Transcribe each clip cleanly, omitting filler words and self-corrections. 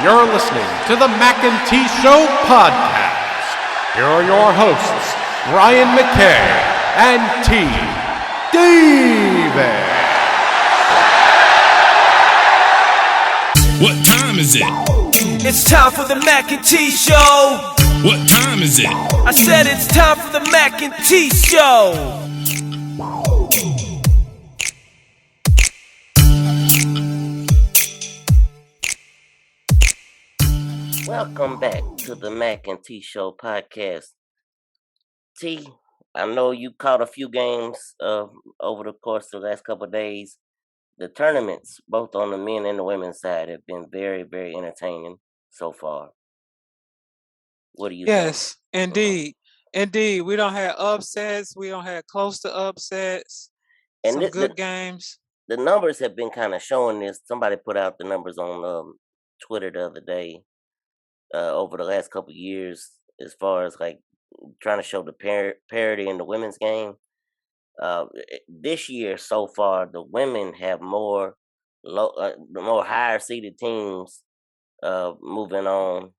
you're listening to the Mac and T Show podcast. Here are your hosts, Ryan Mackay and T Davis. What time is it? It's time for the Mac and T Show. What time is it? I said it's time for the Mac and T Show. Welcome back to the Mac and T Show podcast. T, I know you caught a few games over the course of the last couple of days. The tournaments, both on the men and the women's side, have been very, very entertaining so far. What do you think? Yes, indeed. Indeed. We don't have upsets. We don't have close to upsets. And Some good games. The numbers have been kind of showing this. Somebody put out the numbers on Twitter the other day over the last couple of years as far as like trying to show the parity in the women's game. This year so far, the women have more higher seeded teams moving on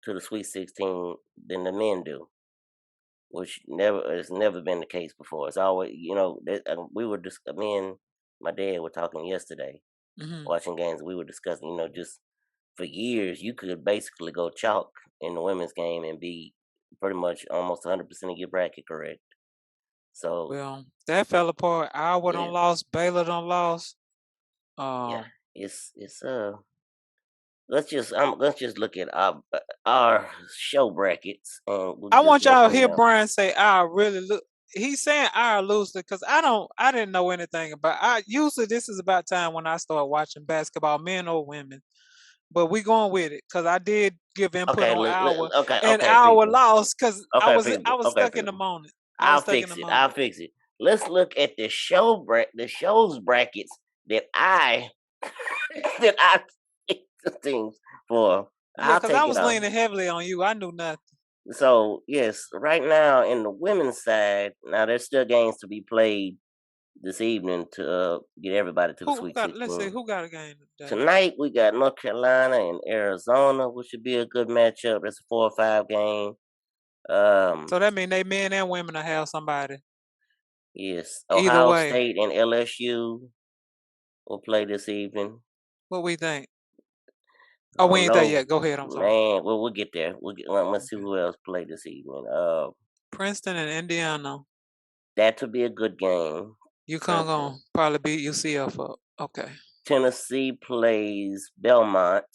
to the Sweet 16 than the men do, which has never been the case before. It's always, we were just me and my dad were talking yesterday, watching games. We were discussing, just for years you could basically go chalk in the women's game and be pretty much almost 100% of your bracket correct. So well, that fell apart. Iowa done lost. Baylor done lost. It's let's just look at our show brackets. I want y'all to hear Brian say I really look. He's saying I loosely because I didn't know anything about. Usually this is about time when I start watching basketball, men or women. But we going with it because I did give input on Iowa, and Iowa lost because I was stuck in the moment. I'll fix it. Let's look at the show's brackets that I things for. Because I was leaning heavily on you. I knew nothing. So yes, right now in the women's side, now there's still games to be played this evening to get everybody to the Sweet 16. Let's see who got a game today. Tonight we got North Carolina and Arizona, which should be a good matchup. It's a 4 or 5 game. So that means they men and women will have somebody. Yes, Ohio State and LSU will play this evening. What we think? Oh, we ain't there yet. Go ahead. I'm sorry. Man, we'll get there. Let's see who else play this evening. Princeton and Indiana. That would be a good game. UConn gonna probably beat UCF up. Okay. Tennessee plays Belmont,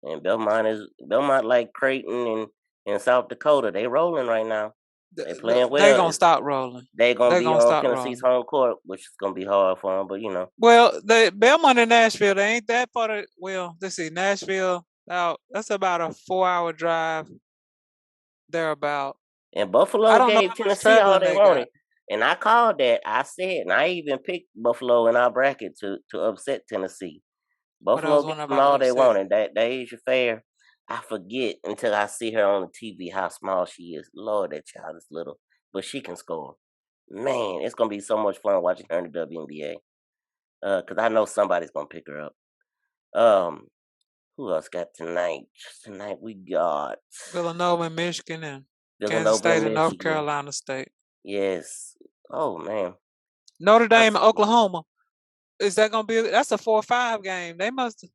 and Belmont like Creighton and South Dakota. They rolling right now. They playing well. They gonna stop rolling. They gonna be on Tennessee's home court, which is gonna be hard for them. But Well, Belmont and Nashville, they ain't that far. Let's see, Nashville. That's about a 4-hour drive. Thereabout. And Buffalo gave Tennessee all they wanted. And I called that. I said, and I even picked Buffalo in our bracket to upset Tennessee. Buffalo gave them all they wanted. That is fair. I forget until I see her on the TV how small she is. Lord, that child is little, but she can score. Man, it's gonna be so much fun watching her in the WNBA. Because I know somebody's gonna pick her up. Who else got tonight? Tonight we got Villanova and Michigan and Kansas State and North Carolina State. Yes. Oh man. Notre Dame and Oklahoma. Is that gonna be? That's a 4 or 5 game. They must have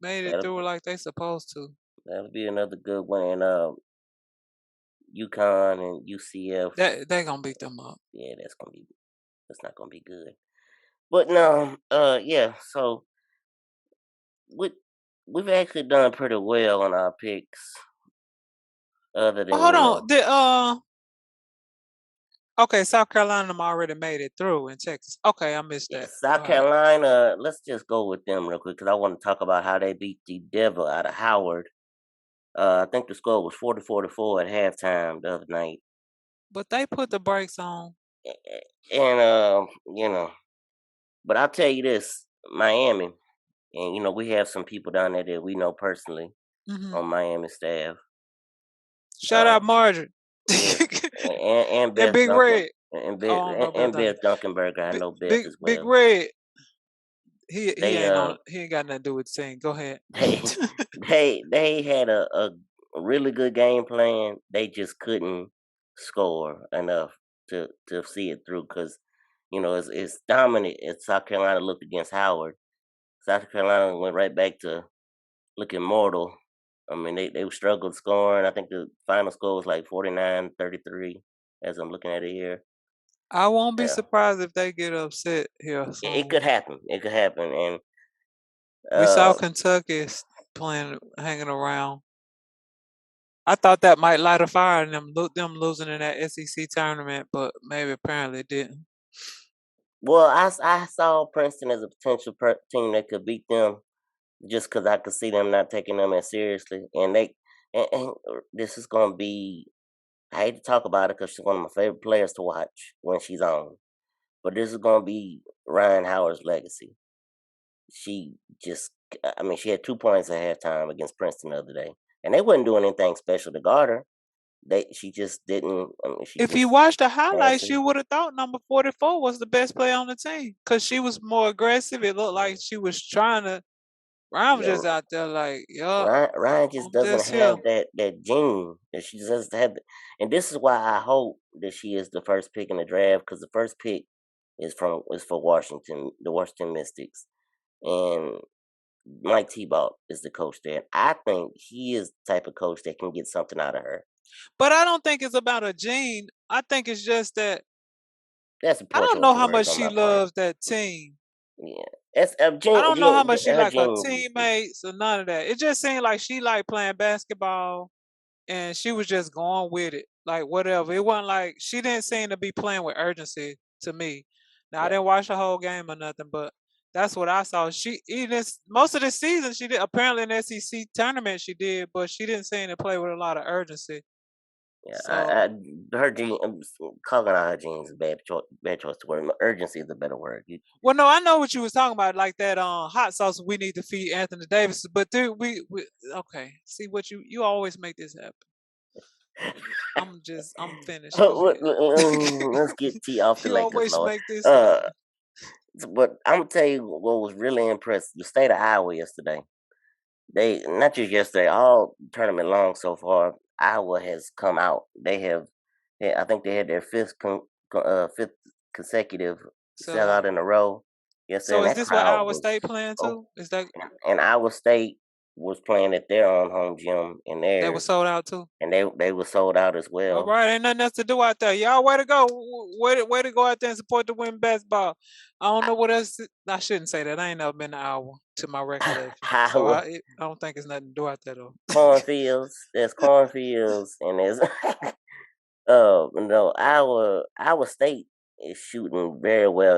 made it through like they supposed to. That'll be another good one. And UConn and UCF. They gonna beat them up. Yeah, that's not gonna be good. But no, so we've actually done pretty well on our picks. Other than hold on. Okay, South Carolina already made it through in Texas. Okay, I missed that. South Carolina, let's just go with them real quick because I want to talk about how they beat the devil out of Howard. I think the score was 40-44 at halftime the other night. But they put the brakes on. And, but I'll tell you this, Miami, and, we have some people down there that we know personally on Miami staff. Shout out Marjorie. And Beth Big Duncan, Red. and Beth Dunkenberger. I know Beth as well. Big Red. He They ain't on. He ain't got nothing to do with the team. Go ahead. they they had a really good game plan. They just couldn't score enough to see it through because it's dominant. South Carolina looked against Howard. South Carolina went right back to looking mortal. I mean, they struggled scoring. I think the final score was like 49-33 as I'm looking at it here. I won't be Yeah, surprised if they get upset here it soon. could happen. It could happen. And We saw uh, Kentucky playing, hanging around. I thought that might light a fire in them, them losing in that SEC tournament, but maybe apparently it didn't. well, I saw Princeton as a potential team that could beat them just because I could see them not taking them as seriously. And this is going to be, I hate to talk about it because she's one of my favorite players to watch when she's on. But this is going to be Ryan Howard's legacy. She just, I mean, she had 2 points at halftime against Princeton the other day. And they wasn't doing anything special to guard her. She just didn't. I mean, she If you just watched the highlights, passing. you would have thought number 44 was the best player on the team because she was more aggressive. It looked like she was trying to. Ryan was Yeah, just out there like, yup, Ryan just I'm doesn't just here. have that gene that she just doesn't have. And this is why I hope that she is the first pick in the draft because the first pick is for Washington, the Washington Mystics, and Mike Tebow is the coach there. I think he is the type of coach that can get something out of her. But I don't think it's about a gene. I think it's just that That's a I poor don't choice know of how words much on she my part. loves that team. Yeah, that's I don't know how much she her like her gene. teammates or none of that. It just seemed like she liked playing basketball and she was just going with it, like whatever. It wasn't like she didn't seem to be playing with urgency to me. Now I Yeah, didn't watch the whole game or nothing, but that's what I saw. She even most of the season she did apparently in the SEC tournament she did, but she didn't seem to play with a lot of urgency. yeah. So Her gene. Calling out her genes is a bad choice. Bad choice to word. Urgency is a better word. well, no, I know what you was talking about, like that hot sauce we need to feed Anthony Davis. But dude, we okay. See what you always make this happen. I'm finished. Go ahead. Let's get T off the You Lakers, always Lord. make this Uh, happen. but I'm gonna tell you what was really impressive: the state of Iowa yesterday. They not just yesterday, all tournament long so far. Iowa has come out. They have, I think they had their fifth consecutive sellout So in a row yesterday, so and is that this what crowd Iowa was State playing oh, too? Is that and Iowa State was playing at their own home gym in they were theirs, sold out too? and they were sold out as All well. right, ain't nothing else to do out there. Y'all way to go. Way to go out there and support the women basketball. I don't know what else I shouldn't say that. I ain't never been to Iowa to my recollection. So Iowa I don't think it's nothing to do out there though. cornfields. There's cornfields, and there's no, Iowa State is shooting very well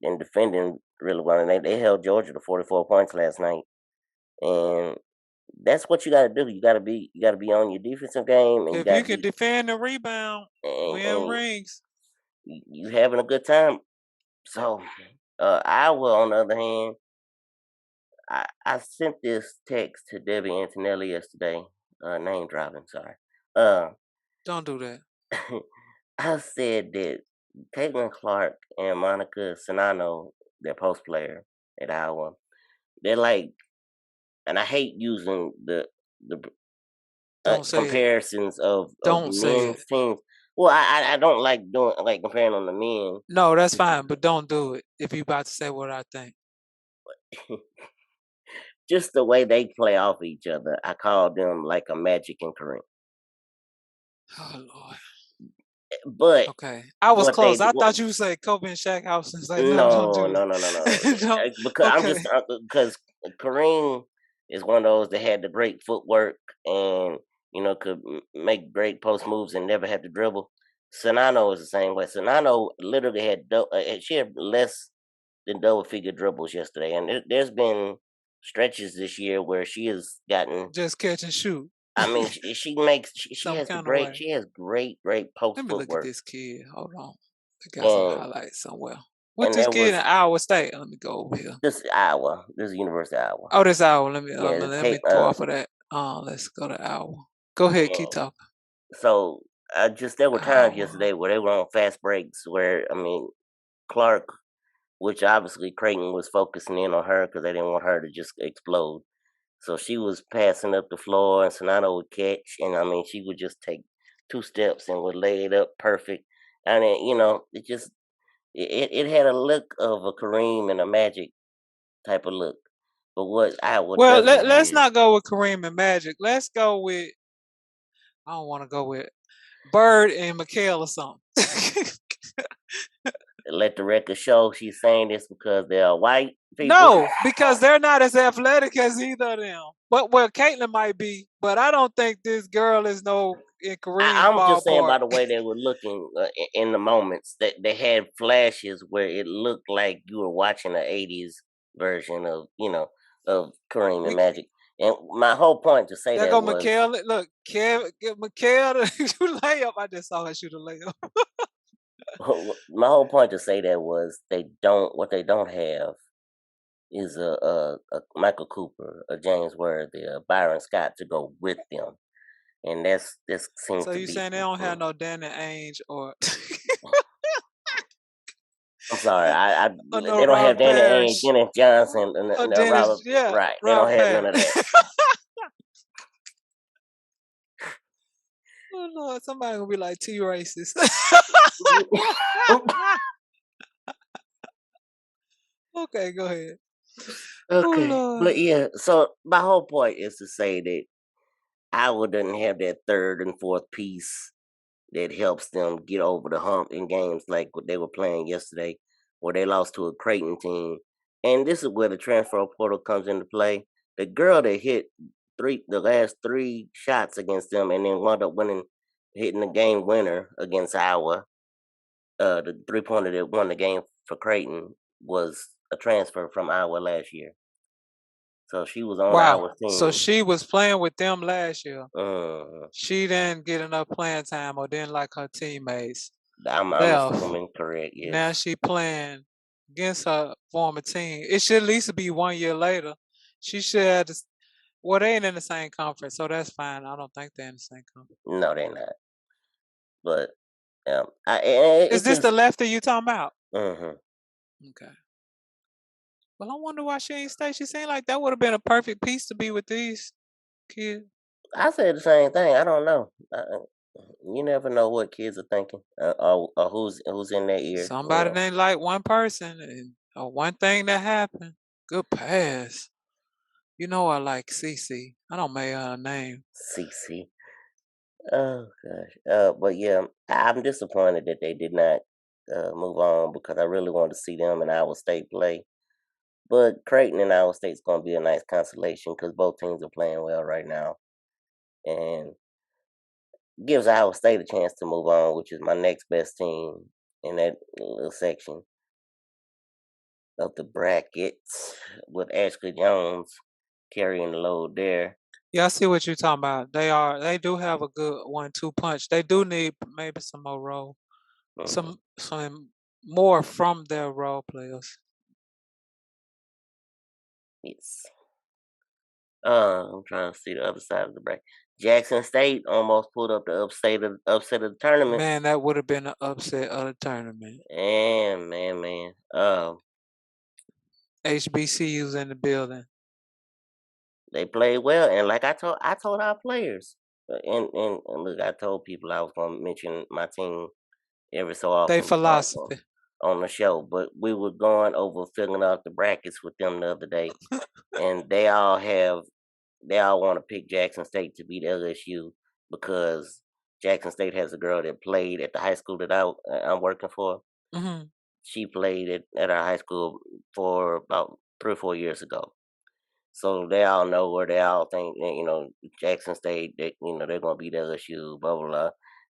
and defending really well, and they held Georgia to 44 points last night, and that's what you got to do. You got to be on your defensive game, and you If got you to can be defend the rebound, win and rings. you having a good time. So, Iowa, on the other hand, I sent this text to Debbie Antonelli yesterday. Name dropping, sorry. Uh, Don't do that. I said that Caitlin Clark and Monica Sinano, their post player at Iowa, they're like, and I hate using the Don't say it. comparisons of Don't say it. men's teams. Well, I don't like doing like comparing on the men. No, that's fine, but don't do it if you about to say what I think. Just the way they play off each other, I call them like a Magic and Kareem. Oh Lord. But Okay. I was what close. they I what, thought you said Kobe and Shaq house and say, no, don't no do no no no no it. Don't, because I'm okay. just because Kareem is one of those that had the great footwork and could make great post moves and never had to dribble. Sonano is the same way. Sonano literally she had less than double figure dribbles yesterday, and there's been stretches this year where she has gotten. Just catch and shoot. I mean, she Some has kind of way. great post Let me look at footwork, this kid. Hold on. I got some and highlights somewhere. What and this there kid in was Iowa State? Let me go over here. this is Iowa, this is University of Iowa. Oh, this Iowa. Yeah, Let me Kate. go off of that. Let's go to Iowa. Go ahead, keep And talking. so there were times Iowa. yesterday where they were on fast breaks where I mean Clark which obviously Creighton was focusing in on her because they didn't want her to just explode. So she was passing up the floor, and Sonata would catch, and I mean, she would just take 2 steps and would lay it up perfect. And it just it had a look of a Kareem and a Magic type of look. But what Well, doesn't let's have, not go with Kareem and Magic. Let's go with, I don't want to go with Bird and Mikhail or something. let the record show she's saying this because they are white people. No, because they're not as athletic as either of them. But well, Caitlyn might be, but I don't think this girl is no in Kareem's I'm just saying by ballpark. the way they were looking in the moments that they had flashes where it looked like you were watching an '80s version of of Kareem and We Magic. And my whole point to say there that go was Mikhail. Look, Mikhail to shoot a layup. I just saw her shoot a layup. my whole point to say that was what they don't have is a Michael Cooper, a James Worthy, a Byron Scott to go with them, and this seems So to you be. saying they don't have no Danny Ainge or I'm sorry, or no they don't have Ralph Danny Ainge, Parrish Dennis Johnson, or and Dennis? Robert. Yeah, Right, they don't Ralph have none of Parrish. that. Oh Lord, somebody gonna be like T racist. Okay, go ahead. Oh Okay, but Lord. yeah, so my whole point is to say that Iowa doesn't have that third and fourth piece that helps them get over the hump in games like what they were playing yesterday, where they lost to a Creighton team. And this is where the transfer portal comes into play. The girl that hit the last 3 shots against them, and then wound up hitting the game winner against Iowa. The 3-pointer that won the game for Creighton was a transfer from Iowa last year. So she was on Wow. our So team. she was playing with them last year. Uh, She didn't get enough playing time or didn't like her teammates. I'm Left. assuming correct, Now yes. she playing against her former team. It should at least be 1 year later. She should have well, they ain't in the same conference, so that's fine. I don't think they're in the same conference. No, they're not. But Is it's this the just. lefty you talking about? Uh-huh. Okay. Well, I wonder why she ain't stay. She seemed like that would have been a perfect piece to be with these kids. I said the same thing. I don't know. You never know what kids are thinking, or who's in their ear. Somebody ain't like one person or one thing that happened. Good pass. You know I like Cece. I don't make her name. CC. Oh gosh. But yeah, I'm disappointed that they did not move on because I really wanted to see them and Iowa State play. But Creighton and Iowa State's going to be a nice consolation because both teams are playing well right now, and gives Iowa State a chance to move on, which is my next best team in that little section of the bracket, with Ashley Jones carrying the load there. Yeah, I see what you're talking about. They do have a good 1-2 punch. They do need maybe some more Mhm. some more from their role players. Yes. I'm trying to see the other side of the bracket. Jackson State almost pulled up the upset of the tournament. Man, that would have been an upset of the tournament. And man. HBCU's in the building. They played well, and like I told our players, and look, I told people I was going to mention my team every so They often philosophy. on the show, but we were going over filling out the brackets with them the other day, and they all want to pick Jackson State to beat LSU because Jackson State has a girl that played at the high school that I'm working for. Hmm. She played at our high school for about 3 or 4 years ago. So they all know where they all think that, Jackson State, that, they're going to beat LSU, blah, blah, blah.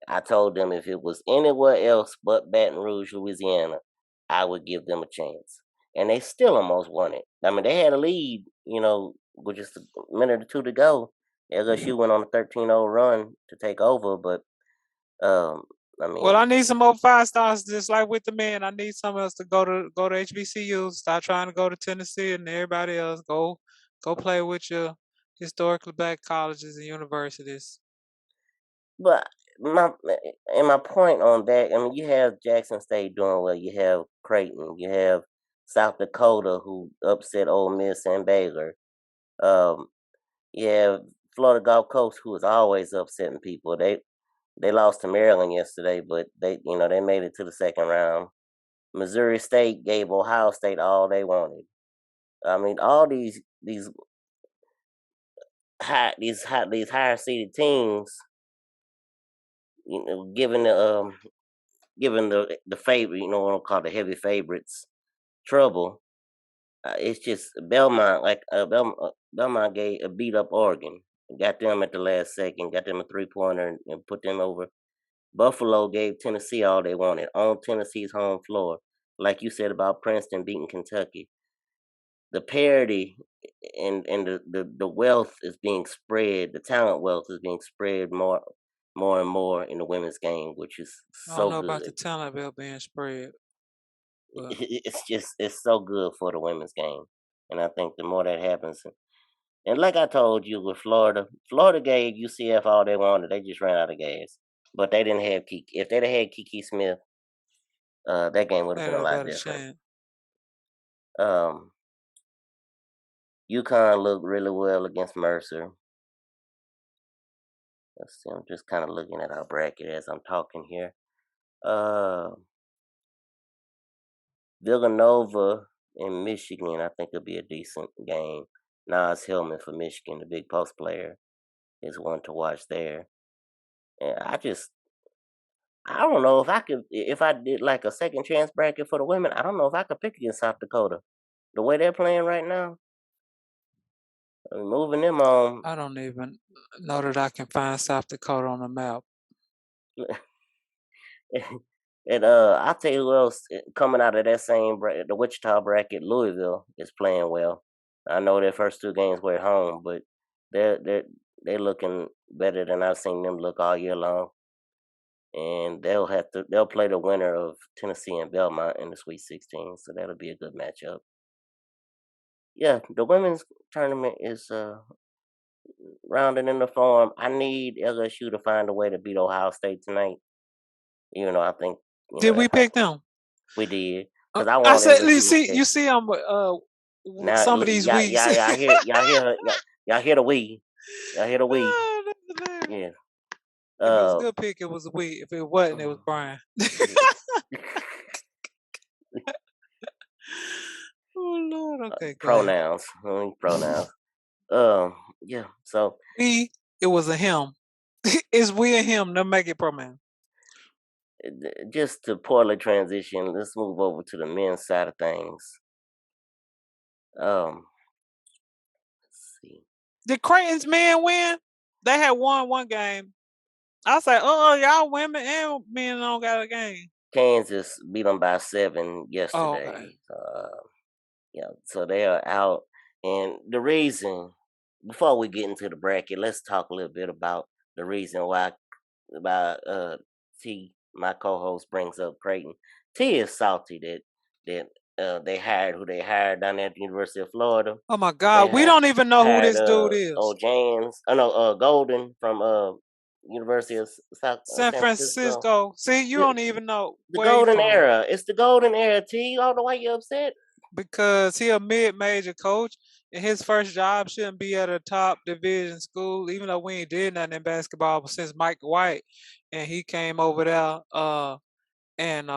I told them if it was anywhere else but Baton Rouge, Louisiana, I would give them a chance. And they still almost won it. I mean, they had a lead, with just a minute or two to go. LSU went on a 13-0 run to take over, but, I mean, Well, I need some more 5 stars, just like with the men. I need some else to go to HBCU. Stop trying to go to Tennessee and everybody else. Go play with your historically black colleges and universities. but my point on that, I mean, you have Jackson State doing well. You have Creighton. You have South Dakota, who upset Ole Miss and Baylor. Yeah, Florida Gulf Coast, who is always upsetting people. They lost to Maryland yesterday, but they made it to the second round. Missouri State gave Ohio State all they wanted. I mean, all these higher seeded teams, given the favorite, what I'll call the heavy favorites, trouble. It's just Belmont, Belmont beat up Oregon, got them at the last second, got them a 3-pointer and put them over. Buffalo gave Tennessee all they wanted on Tennessee's home floor, like you said about Princeton beating Kentucky. The parity and the wealth is being spread. The talent wealth is being spread more and more in the women's game, which is I don't so know good. about the talent bill being spread. But It's so good for the women's game, and I think the more that happens, and like I told you with Florida gave UCF all they wanted. They just ran out of gas, but they didn't have Kiki. If they'd have had Kiki Smith, that game would have had been a a lot better different. chance. UConn looked really well against Mercer. Let's see, I'm just kind of looking at our bracket as I'm talking here. Villanova and Michigan, I think it'll be a decent game. Nas Hillman for Michigan, the big post player, is one to watch there. And I don't know if I did like a second chance bracket for the women, I don't know if I could pick against South Dakota. The way they're playing right now, I mean, moving them on. I don't even know that I can find South Dakota on the map. And I'll tell you who else coming out of that same bracket, the Wichita bracket. Louisville is playing well. I know their first 2 games were at home, but they're looking better than I've seen them look all year long. And they'll play the winner of Tennessee and Belmont in the Sweet 16, so that'll be a good matchup. Yeah, the women's tournament is rounding in the form. I need LSU to find a way to beat Ohio State tonight. Even though I think Did we pick them? we did, because I I want said, LSU to you see, I'm now. some of these weeks. Y'all hear the we. Y'all hear the we. Oh, that's hilarious. Yeah. If it was a good pick, it was a we. If it wasn't, it was Brian. Oh Lord. Okay. Pronouns. Pronouns. Yeah. So we. It was a him. It's we and him. No make it pronoun. Just to poorly transition, let's move over to the men's side of things. Let's see. Did Creighton's men win? They had won one game. I was like, y'all women and men don't got a game. Kansas beat them by 7 yesterday. Oh, okay. Yeah, so they are out. And the reason, before we get into the bracket, let's talk a little bit about the reason why T, my co-host, brings up Creighton. T is salty that they hired who they hired down at the University of Florida. Oh my God, we don't even know who this dude is. Golden from University of San Francisco. See, you don't even know the where golden era. It's the golden era. T, I don't know why you upset. Because he a mid-major coach, and his first job shouldn't be at a top division school. Even though we ain't did nothing in basketball since Mike White, and he came over there and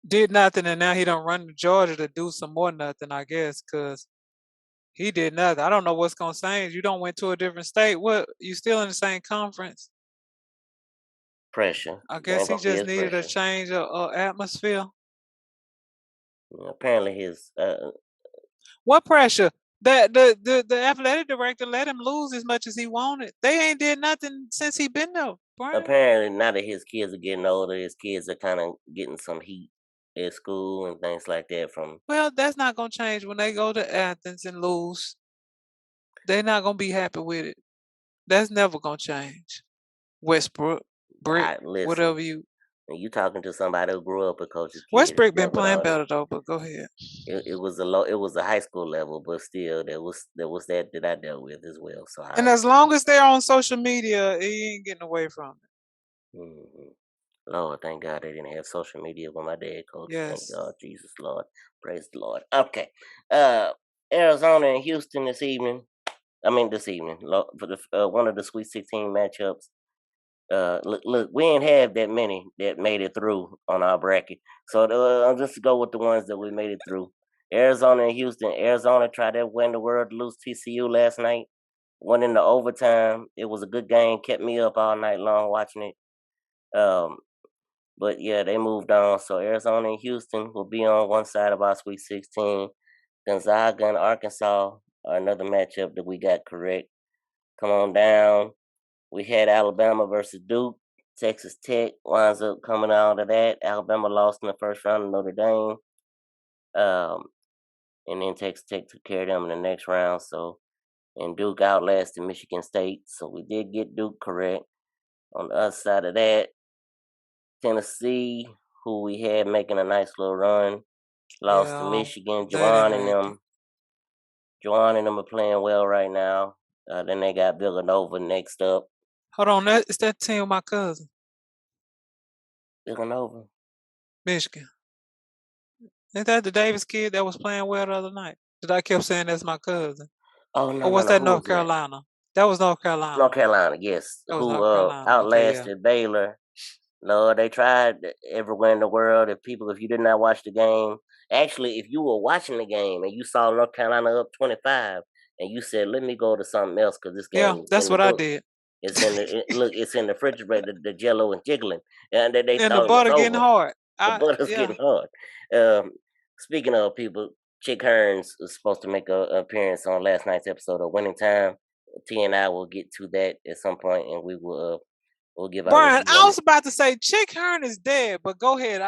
did nothing, and now he don't run to Georgia to do some more nothing, I guess, because he did nothing. I don't know what's gonna change. You don't went to a different state. What? You still in the same conference? Pressure. I guess he just needed a change of atmosphere. Apparently, his what pressure? The athletic director let him lose as much as he wanted. They ain't did nothing since he been there. Brian. Apparently, now that his kids are getting older, his kids are kind of getting some heat at school and things like that from. Well, that's not gonna change when they go to Athens and lose. They're not gonna be happy with it. That's never gonna change. Westbrook, Brick, whatever you. And you talking to somebody who grew up a coach's kid. Westbrook been playing better though, but go ahead. It was a high school level, but still there was that I dealt with as well. So as long as they're on social media, he ain't getting away from it. Mm-hmm. Lord, thank God they didn't have social media when my dad coached. Thank Yes. God, Jesus, Lord, praise the Lord. Okay, Arizona and Houston this evening. This evening for the one of the Sweet 16 matchups. Look, we ain't have that many that made it through on our bracket, so I'll just go with the ones that we made it through. Arizona and Houston. Arizona tried to win the world to lose TCU last night. Went into overtime. It was a good game. Kept me up all night long watching it. But yeah, they moved on. So Arizona and Houston will be on one side of our Sweet 16. Gonzaga and Arkansas are another matchup that we got correct. Come on down. We had Alabama versus Duke. Texas Tech winds up coming out of that. Alabama lost in the first round to Notre Dame. And then Texas Tech took care of them in the next round. And Duke outlasted Michigan State. So we did get Duke correct. On the other side of that, Tennessee, who we had making a nice little run, lost to Yeah, Michigan. that impacted. Juwan and them are playing well right now. Then they got Villanova next up. Hold on, is that team with my cousin, Villanova. Michigan? Ain't that the Davis kid that was playing well the other night? That I kept saying that's my cousin. Oh Or no, was that who North was that? Carolina? That was North Carolina. North Carolina, yes. That was Who North Carolina. Okay, yeah. outlasted Baylor. No, they tried everywhere in the world. If you did not watch the game, actually, if you were watching the game and you saw North Carolina up 25, and you said, "Let me go to something else because this Yeah, game is that's in the what I book." did. It's in the refrigerator, the Jello and jiggling, and they And the thought it was butter getting over. hard. The butter's Yeah. getting hard. Um, Speaking of people, Chick Hearns was supposed to make an appearance on last night's episode of Winning Time. T and I will get to that at some point, and we'll give our Brian, review I on was it. about to say Chick Hearn is dead, but go ahead.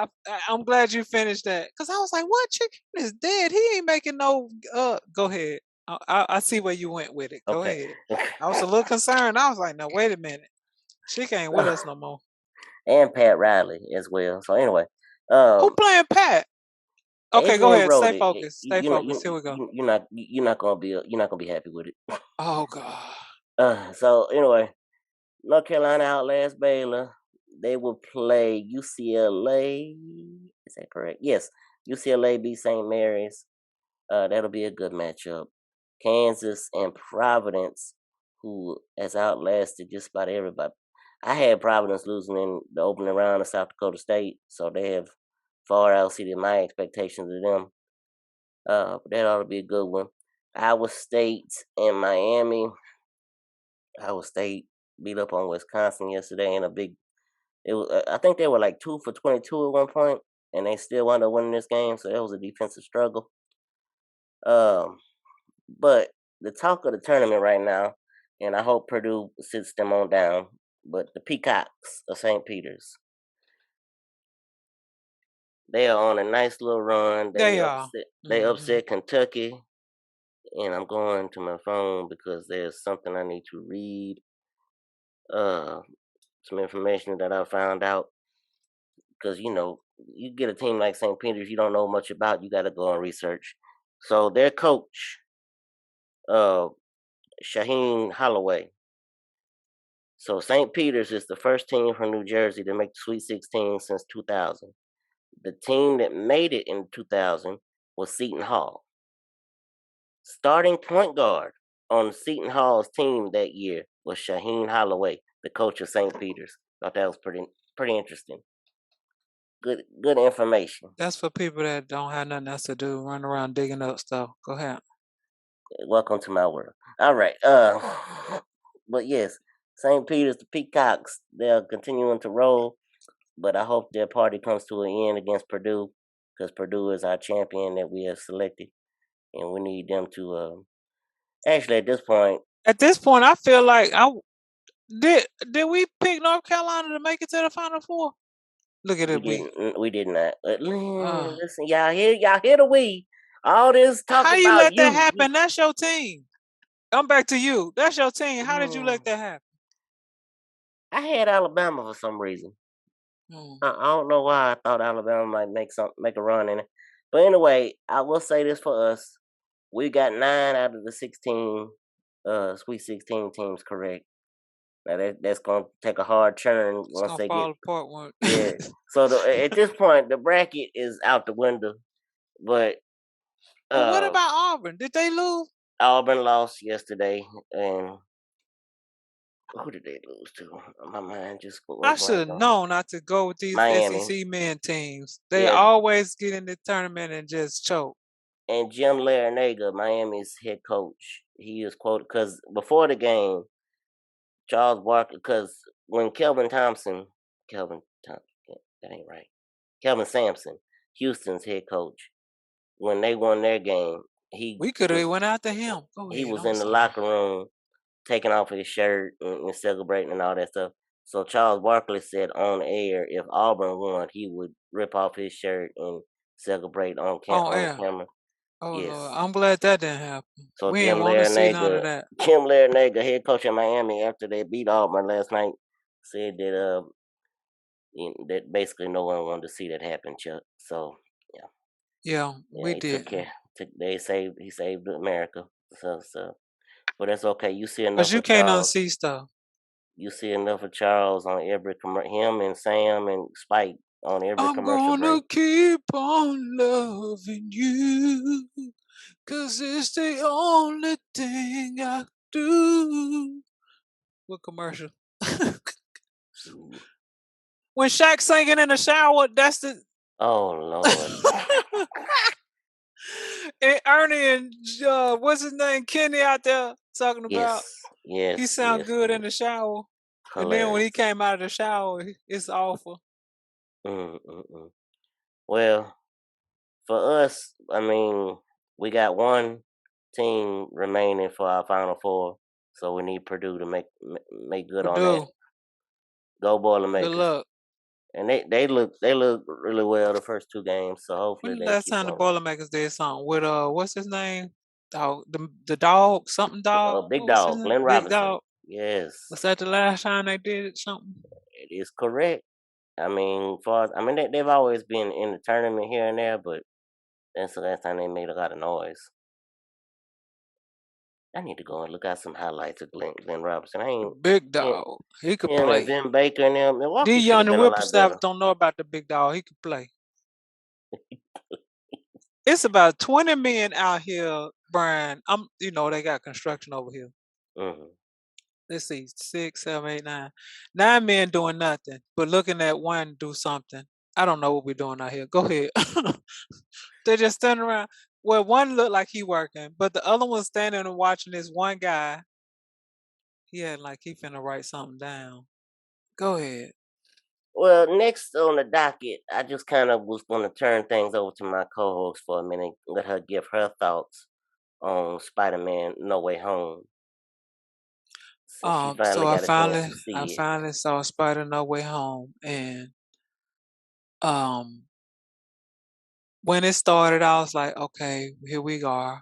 I'm glad you finished that because I was like, "What? Chick Hearn is dead? He ain't making no." Go ahead. I see where you went with it. Go Okay. ahead. I was a little concerned. I was like, "No, wait a minute. Chick ain't with us no more." And Pat Riley as well. So anyway, Who um, playing Pat? Okay, go Adrian ahead. Stay Brody, focused. Stay focused. Here we go. you're not gonna be happy with it. Oh God. So anyway, North Carolina outlast Baylor. They will play UCLA. Is that correct? Yes, UCLA beat St. Mary's. That'll be a good matchup. Kansas and Providence, who has outlasted just about everybody. I had Providence losing in the opening round of South Dakota State, so they have far exceeded my expectations of them. That ought to be a good one. Iowa State and Miami. Iowa State beat up on Wisconsin yesterday in a big. It was. I think they were like 2 for 22 at one point, and they still wound up winning this game. So that was a defensive struggle. But the talk of the tournament right now, and I hope Purdue sits them on down. But the Peacocks of St. Peter's, they are on a nice little run. They are. They Mm-hmm. upset Kentucky, and I'm going to my phone because there's something I need to read. Some information that I found out because you get a team like St. Peter's you don't know much about. You got to go and research. So their coach, uh, Shaheen Holloway. So St. Peter's is the first team from New Jersey to make the Sweet 16 since 2000. The team that made it in 2000 was Seton Hall. Starting point guard on Seton Hall's team that year was Shaheen Holloway, the coach of St. Peter's. Thought that was pretty interesting. Good information. That's for people that don't have nothing else to do, run around digging up stuff. Go ahead. Welcome to my world. All right. But yes, St. Peter's, the Peacocks, they're continuing to roll. But I hope their party comes to an end against Purdue, because Purdue is our champion that we have selected, and we need them to. Actually, at this point, I feel like did we pick North Carolina to make it to the Final Four? Look at it, we. we did not. Uh, Listen, y'all hear the we. All this talk how you about let that you. happen? That's your team. I'm back to you. That's your team. How did you let that happen? I had Alabama for some reason. I don't know why I thought Alabama might make a run in it. But anyway, I will say this for us: we got 9 out of the 16 Sweet 16 teams correct. Now that's gonna take a hard turn It's once gonna they get fall apart one. yeah. So at this point, the bracket is out the window. But But what about Auburn? Did they lose? Auburn lost yesterday, and who did they lose to? My mind just I went should blank have on known not to go with these Miami. SEC men teams. They Yeah, always get in the tournament and just choke. and Jim Larinaga, Miami's head coach, he is quoted because before the game, Charles Barkley, because when Kelvin Thompson, that ain't right. Kelvin Sampson, Houston's head coach, when they won their game, We could have went after him. Go he ahead. was I'm in the sorry. locker room taking off his shirt and celebrating and all that stuff. So Charles Barkley said on air, if Auburn won, he would rip off his shirt and celebrate on On air. camera. Oh Yes. Lord, I'm glad that didn't happen. So We didn't want to see none of that. Jim Larinaga, head coach in Miami, after they beat Auburn last night, said that that basically no one wanted to see that happen, Chuck. So yeah, Yeah, we he did. took care. He saved America. So, but that's okay. You see enough Cause you of can't Charles. unsee stuff. You see enough of Charles on every him and Sam and Spike on every I'm commercial gonna break. keep on loving you, cause it's the only thing I do. What commercial? When Shaq singing in the shower, that's the. Oh Lord. And Ernie and what's his name, Kenny out there talking about. Yes. He sound good in the shower, and then when he came out of the shower, it's awful. Well, for us, I mean, we got one team remaining for our Final Four, so we need Purdue to make good on that. Go Boilermakers! Good luck. And they look really well the first two games, so hopefully When the they last keep time the going. Boilermakers did something with what's his name? Dog, the dog, something dog. Big What was his Dog, name? Glenn Big Robinson. Dog. Yes. Was that the last time they did something? It is correct. I mean, they've always been in the tournament here and there, but that's the last time they made a lot of noise. I need to go and look at some highlights of Glenn Robinson. I ain't Big Dog. He could him play. and Vin Baker and them. Milwaukee These should have young been a lot whippersnappers better. don't know about the Big Dog. He could play. It's about 20 men out here, Brian. They got construction over here. Mm-hmm. Let's see, 6, 7, 8, 9. 9 men doing nothing, but looking at one do something. I don't know what we're doing out here. Go ahead. They just standing around. Well, one looked like he working, but the other one standing and watching this one guy. He had like he finna write something down. Go ahead. Well, next on the docket, I just kind of was going to turn things over to my co-host for a minute, let her give her thoughts on Spider-Man: No Way Home. She finally got a chance to see I it. finally saw Spider No Way Home, and when it started, I was like, okay, here we are.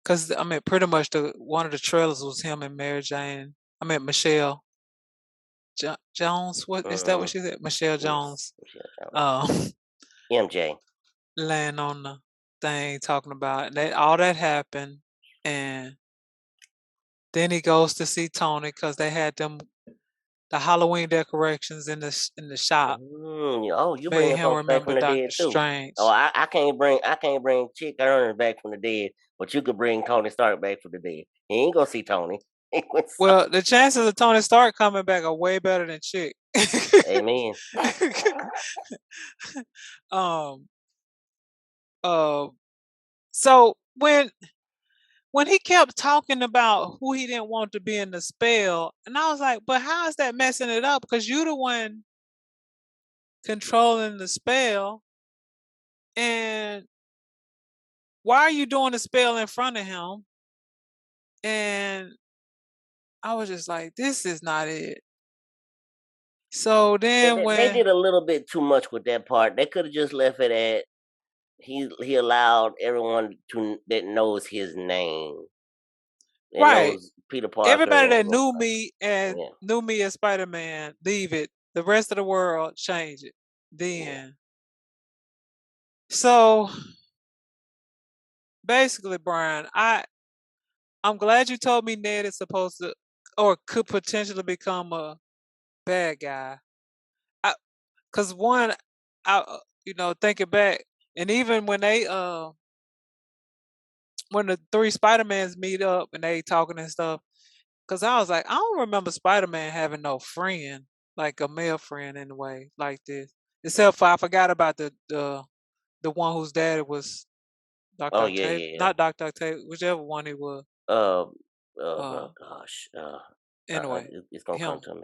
Cause I mean, pretty much one of the trailers was him and Mary Jane. I mean, Michelle Jones. What is that? What she said? Michelle Jones. Michelle Jones. MJ laying on the thing talking about that. All that happened, and then he goes to see Tony because they had the Halloween decorations in the shop. Oh, you Made bringing him folks back remember from the Doctor dead too. Strange. Oh, I can't bring Chick Earns back from the dead, but you could bring Tony Stark back from the dead. He ain't gonna see Tony. Well, the chances of Tony Stark coming back are way better than Chick. Amen. So when he kept talking about who he didn't want to be in the spell, and I was like, but how is that messing it up? Because you're the one controlling the spell, and why are you doing the spell in front of him? And I was just like, this is not it. So then they did a little bit too much with that part. They could have just left it at he allowed everyone that knows his name. Right. Knows Peter Parker. Everybody that knew me knew me as Spider-Man, leave it. The rest of the world, change it. Then. So basically, Brian, I'm glad you told me Ned is supposed to or could potentially become a bad guy. Cause one, thinking back, and even when the three Spider-Mans meet up and they talking and stuff, cause I was like, I don't remember Spider-Man having no friend, like a male friend in a way like this. Except for I forgot about the one whose daddy was Dr. Oh yeah, Octavius, yeah, yeah. not Dr. Octavius, whichever one he was. Uh, Uh, gosh. anyway, It's gonna come him. to me.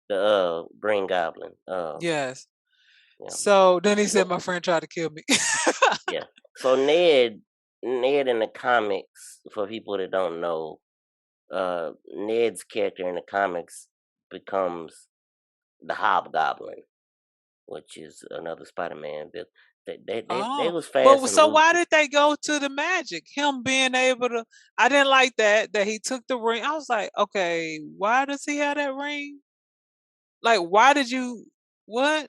The Green Goblin. Yes. Yeah. So then he said, So my friend tried to kill me. yeah. So Ned in the comics, for people that don't know, Ned's character in the comics becomes the Hobgoblin, which is another Spider-Man. But they Oh, was but fast and so loose. why did they go to the magic? Him being able to, I didn't like that he took the ring. I was like, okay, why does he have that ring? Like, why did you what?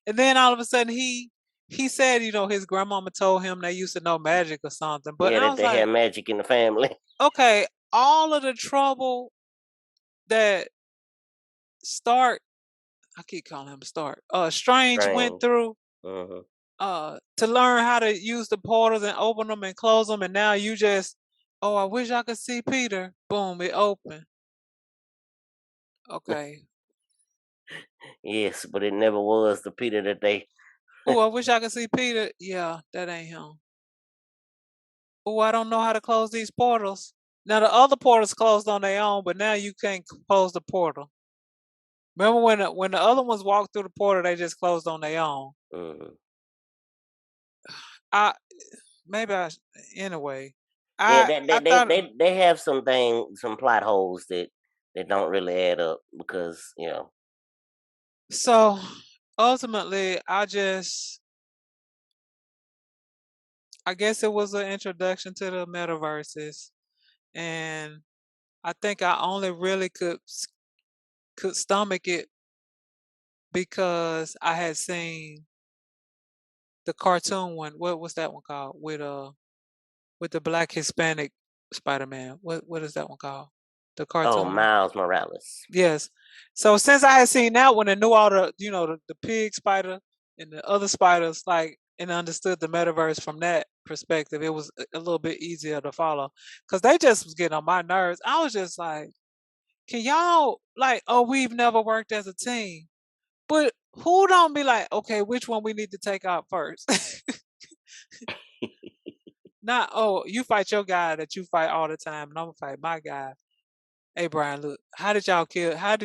And then all of a sudden he said, his grandmama told him they used to know magic or something. But Yeah, I that was they had like, magic in the family. okay, all of the trouble that Stark, I keep calling him Stark, Strange went Strange. through Hmm. to learn how to use the portals and open them and close them, and now you just, oh, I wish I could see Peter. Boom, it opened. Okay. Yes, but it never was the Peter that they. Oh, I wish I could see Peter. Yeah, that ain't him. Oh, I don't know how to close these portals. Now the other portals closed on their own, but now you can't close the portal. Remember when the other ones walked through the portal, they just closed on their own. Hmm. I maybe I anyway. Yeah, I thought they have some plot holes that don't really add up because so. Ultimately, I guess it was an introduction to the metaverses, and I think I only really could stomach it because I had seen the cartoon one. What was that one called? With the black Hispanic Spider-Man. What is that one called? The oh, cartoon one. Miles Morales. Yes. So since I had seen that one and knew all the pig spider and the other spiders, like, and understood the metaverse from that perspective, it was a little bit easier to follow. Cause they just was getting on my nerves. I was just like, can y'all like, oh, we've never worked as a team. But who don't be like, okay, which one we need to take out first? Not, oh, you fight your guy that you fight all the time, and I'm gonna fight my guy. Hey Brian, look, how did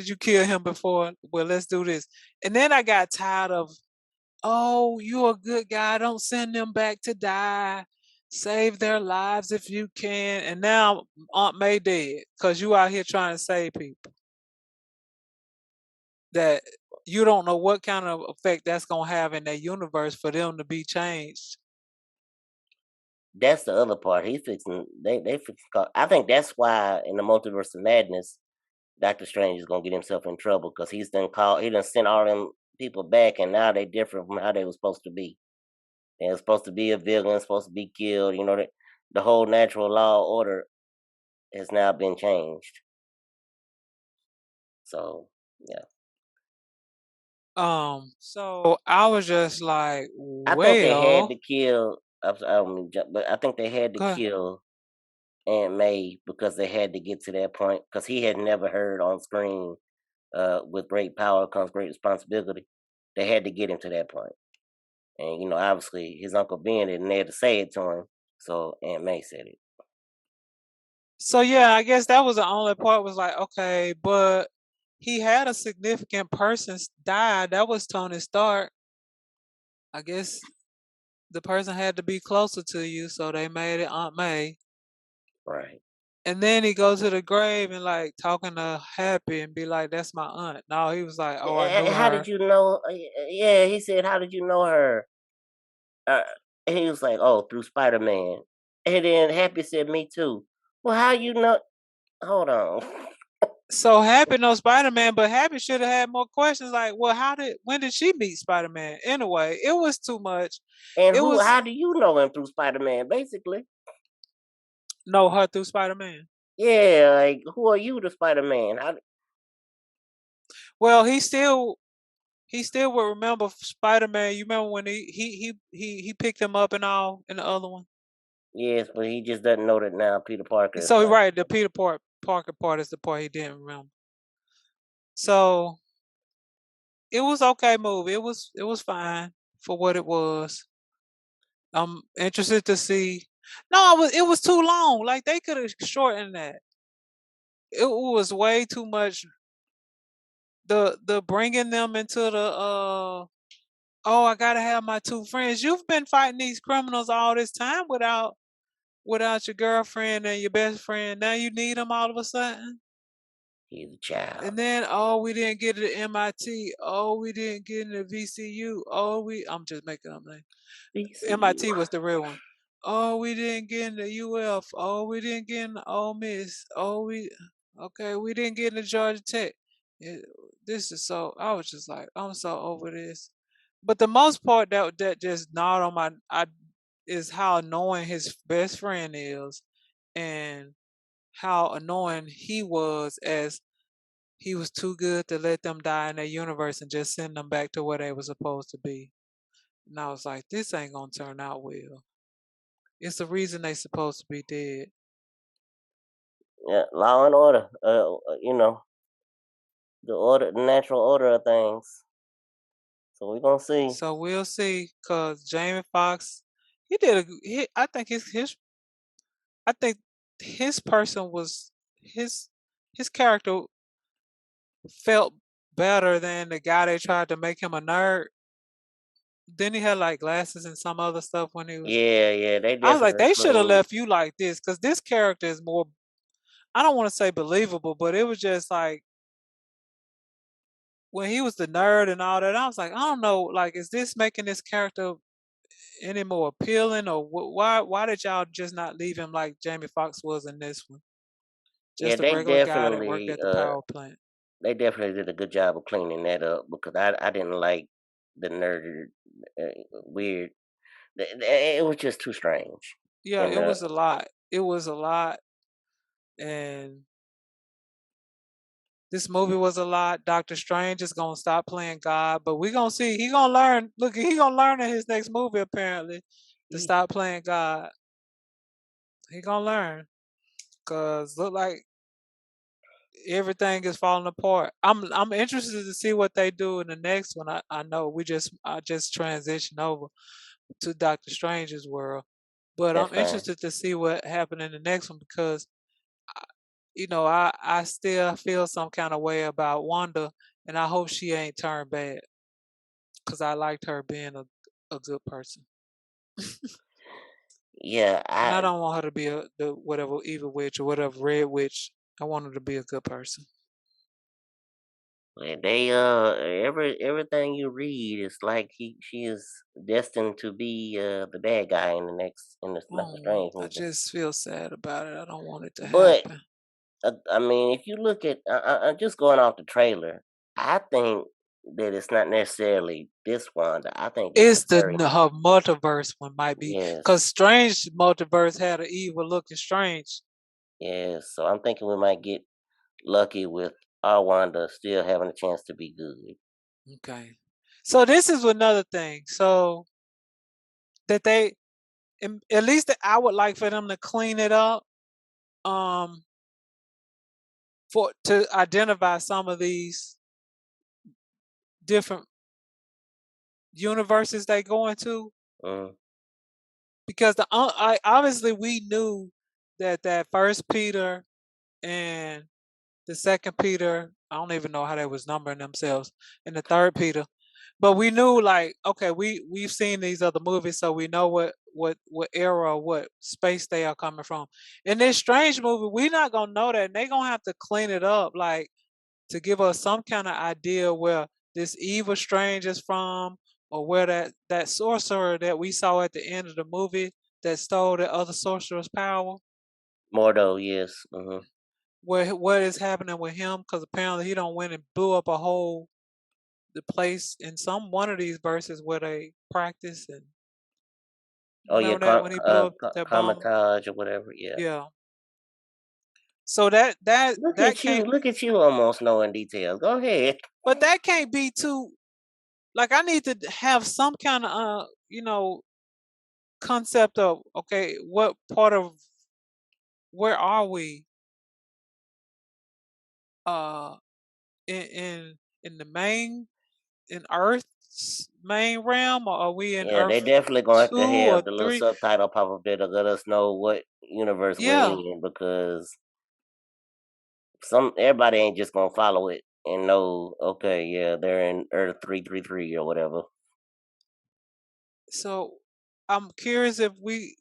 you kill him before? Well, let's do this. And then I got tired of, oh, you're a good guy, don't send them back to die. Save their lives if you can. And now Aunt May dead because you out here trying to save people. That you don't know what kind of effect that's gonna have in their universe for them to be changed. That's the other part. He's fixing. They fixing. I think that's why in the Multiverse of Madness, Doctor Strange is gonna get himself in trouble because he's done called. He done sent all them people back, and now they different from how they were supposed to be. They were supposed to be a villain, supposed to be killed. The whole natural law order has now been changed. So yeah, So I was just like, I think they had to well, kill. I don't mean, but I think they had to go ahead. kill Aunt May because they had to get to that point because he had never heard on screen. With great power comes great responsibility. They had to get him to that point, and obviously his uncle Ben didn't there to say it to him, so Aunt May said it. So yeah, I guess that was the only part was like, okay, but he had a significant person die. That was Tony Stark. I guess the person had to be closer to you, so they made it Aunt May. Right. And then he goes to the grave and like talking to Happy and be like, "That's my aunt." No, he was like, "Oh, I knew How did her." you know? Yeah, he said, "How did you know her?" Uh, and he was like, "Oh, through Spider Man." And then Happy said, "Me too." Well, how you know? Hold on. So Happy knows Spider Man, but Happy should have had more questions like, "Well, when did she meet Spider Man?" Anyway, it was too much. And It who? was How do you know him through Spider Man? Basically, know her through Spider Man. Yeah, like who are you, the Spider-Man? Well, he still would remember Spider-Man. You remember when he picked him up and all in the other one? Yes, but he just doesn't know that now. Peter Parker is So Spider. right, the Parker part is the part he didn't remember. So it was okay movie. It was fine for what it was. I'm interested to see. No, it was too long. Like they could have shortened that. It was way too much. The bringing them into the oh, I gotta have my two friends. You've been fighting these criminals all this time without your girlfriend and your best friend. Now you need them all of a sudden. He's a child. And then, oh, we didn't get it at MIT. Oh, we didn't get it at VCU. I'm just making up names. VCU. MIT was the real one. Oh, we didn't get in the UF. Oh, we didn't get in the Ole Miss. Okay, we didn't get in the Georgia Tech. It, this is so, I was just like, I'm so over this. But the most part that just gnawed on is how annoying his best friend is, and how annoying he was, as he was too good to let them die in their universe and just send them back to where they were supposed to be. And I was like, this ain't gonna turn out well. It's the reason they supposed to be dead. Yeah, law and order. The natural order of things. So we're gonna see. So we'll see, cause Jamie Foxx, he did I think I think his person was his his character felt better than the guy they tried to make him a nerd. Then he had like glasses and some other stuff when he was. Yeah, they I was like, definitely they should have clean. left you like this, cause this character is more. I don't want to say believable, but it was just like when he was the nerd and all that. I was like, I don't know, like, is this making this character any more appealing, or why did y'all just not leave him like Jamie Foxx was in this one? Yeah, Just a regular guy that worked at the power plant. they definitely did a good job of cleaning that up because I didn't like the nerd weird. It was just too strange. Yeah, And it was a lot. It was a lot, and this movie was a lot. Doctor Strange is gonna stop playing God, but we gonna see. He gonna learn. Look, he gonna learn in his next movie apparently to he, stop playing God. He gonna learn, cause look like everything is falling apart. I'm interested to see what they do in the next one. I know I just transitioned over to Doctor Strange's world, but that's I'm fine. interested to see what happened in the next one, because I still feel some kind of way about Wanda, and I hope she ain't turned bad, because I liked her being a good person, Yeah, and I don't want her to be the whatever evil witch or whatever red witch. I want her to be a good person. they everything you read is like she is destined to be the bad guy in the Doctor Oh, Strange I movie. just feel sad about it. I don't want it to But happen. I mean, if you look at just going off the trailer, I think that it's not necessarily this Wanda. I think it's a It's very her multiverse one might be, yes, because Strange multiverse had an evil looking Strange. yes. So I'm thinking we might get lucky with our Wanda still having a chance to be good. Okay, so this is another thing. So that they, at least I would like for them to clean it up, um, for to identify some of these different universes they go into, Mm. because obviously we knew that first Peter and the second Peter, I don't even know how they was numbering themselves, and the third Peter. But we knew, like, okay, we've seen these other movies, so we know what era or what space they are coming from. In this Strange movie, we're not gonna know that, and they're gonna have to clean it up, like, to give us some kind of idea where this evil Strange is from, or where that sorcerer that we saw at the end of the movie that stole the other sorcerer's power, Mordo, yes. Hmm. where what is happening with him, because apparently he don't went and blew up the place in some one of these verses where they practice. And Oh yeah, remember that when he blew up that bomb. Carmitage or whatever. Yeah. Yeah. So that can't, Look at you almost knowing details. Go ahead. but that can't be too. Like I need to have some kind of concept of, okay, what part of, where are we uh in the main, in Earth's main realm, or are we in Yeah, they Earth definitely gonna have 2 to or have the little 3? subtitle pop up there to let us know what universe we're Yeah. in, because everybody ain't just gonna follow it and know, okay, yeah, they're in Earth 333 or whatever. So I'm curious if we,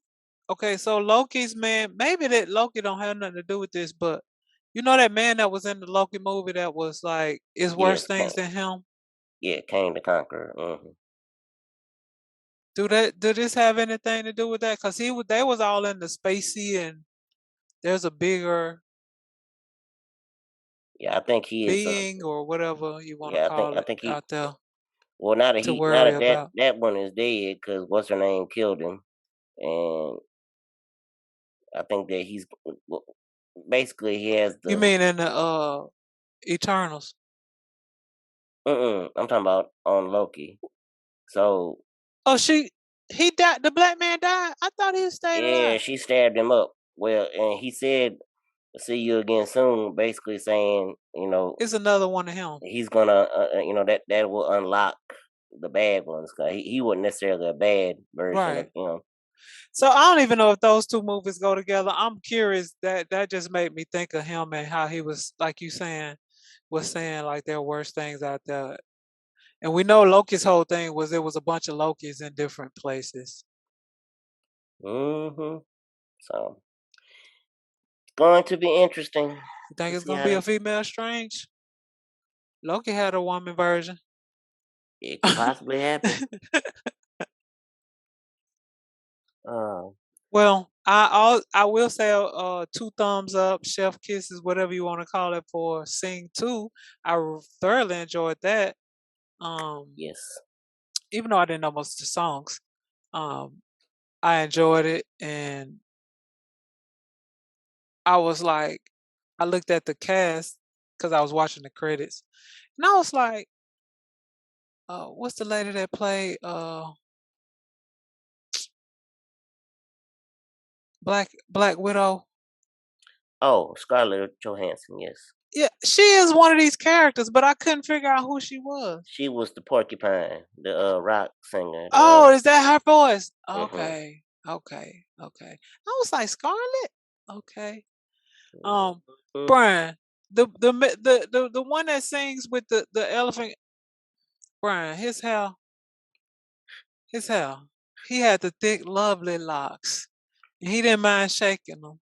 okay, so Loki's man, maybe that Loki don't have nothing to do with this, but you know that man that was in the Loki movie that was like, is worse Yes, things Kang. than him? Yeah, Kang the Conqueror. Do this have anything to do with that? Cause they was all in the spacey, and there's a bigger Yeah, I think he is. being or whatever you want to Yeah, call I it think he. out there Well, to now worry that about. that one is dead, because what's her name killed him, and I think that he's well, basically he has You the. mean in the Eternals? I'm talking about on Loki. So Oh, he died. The black man died. I thought he stayed yeah, alive. she stabbed him up. Well, and he said, "See you again soon." Basically saying, It's another one of him. he's gonna, that will unlock the bad ones. Cause he wasn't necessarily a bad version of Right. him. So I don't even know if those two movies go together. I'm curious, that just made me think of him and how he was, like you saying, was saying like there are worse things out there. And we know Loki's whole thing was there was a bunch of Lokis in different places. hmm So it's going to be interesting You think to it's see gonna how be a they. female Strange? Loki had a woman version. It could possibly happen. Uh, Well, I will say two thumbs up, chef kisses, whatever you want to call it, for Sing 2. Thoroughly enjoyed that. yes. Even though I didn't know most of the songs, um, I enjoyed it, and I was like, I looked at the cast because I was watching the credits, and I was like, what's the lady that played Black Widow? Oh, Scarlett Johansson. Yes, Yeah, she is one of these characters, but I couldn't figure out who she was. she was the porcupine, the rock singer. Oh, is that her voice? Mhm. Okay, okay. I was like, Scarlet. Okay. Um, Mhm. Brian, the one that sings with the elephant. Brian, his hair. He had the thick, lovely locks, and he didn't mind shaking them.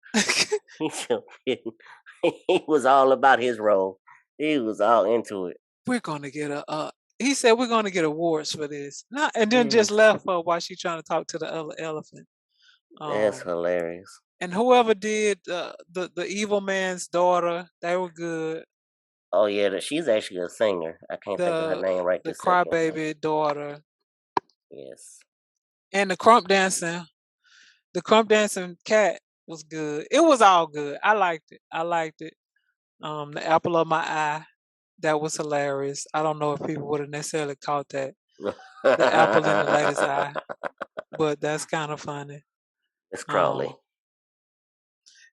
He so he was all about his role. He was all into it. We're gonna get he said we're gonna get awards for this. Not, and then just Yes, left her while she trying to talk to the other elephant. that's Um, hilarious. and whoever did the evil man's daughter, they were good. Oh yeah, she's actually a singer. I can't think of her The name right the this second. crybaby daughter Yes. and the crump dancing cat was good. It was all good. I liked it. The apple of my eye, that was hilarious. I don't know if people would have necessarily caught that, the apple in the lady's eye, but that's kind of funny. It's Crowley. Um,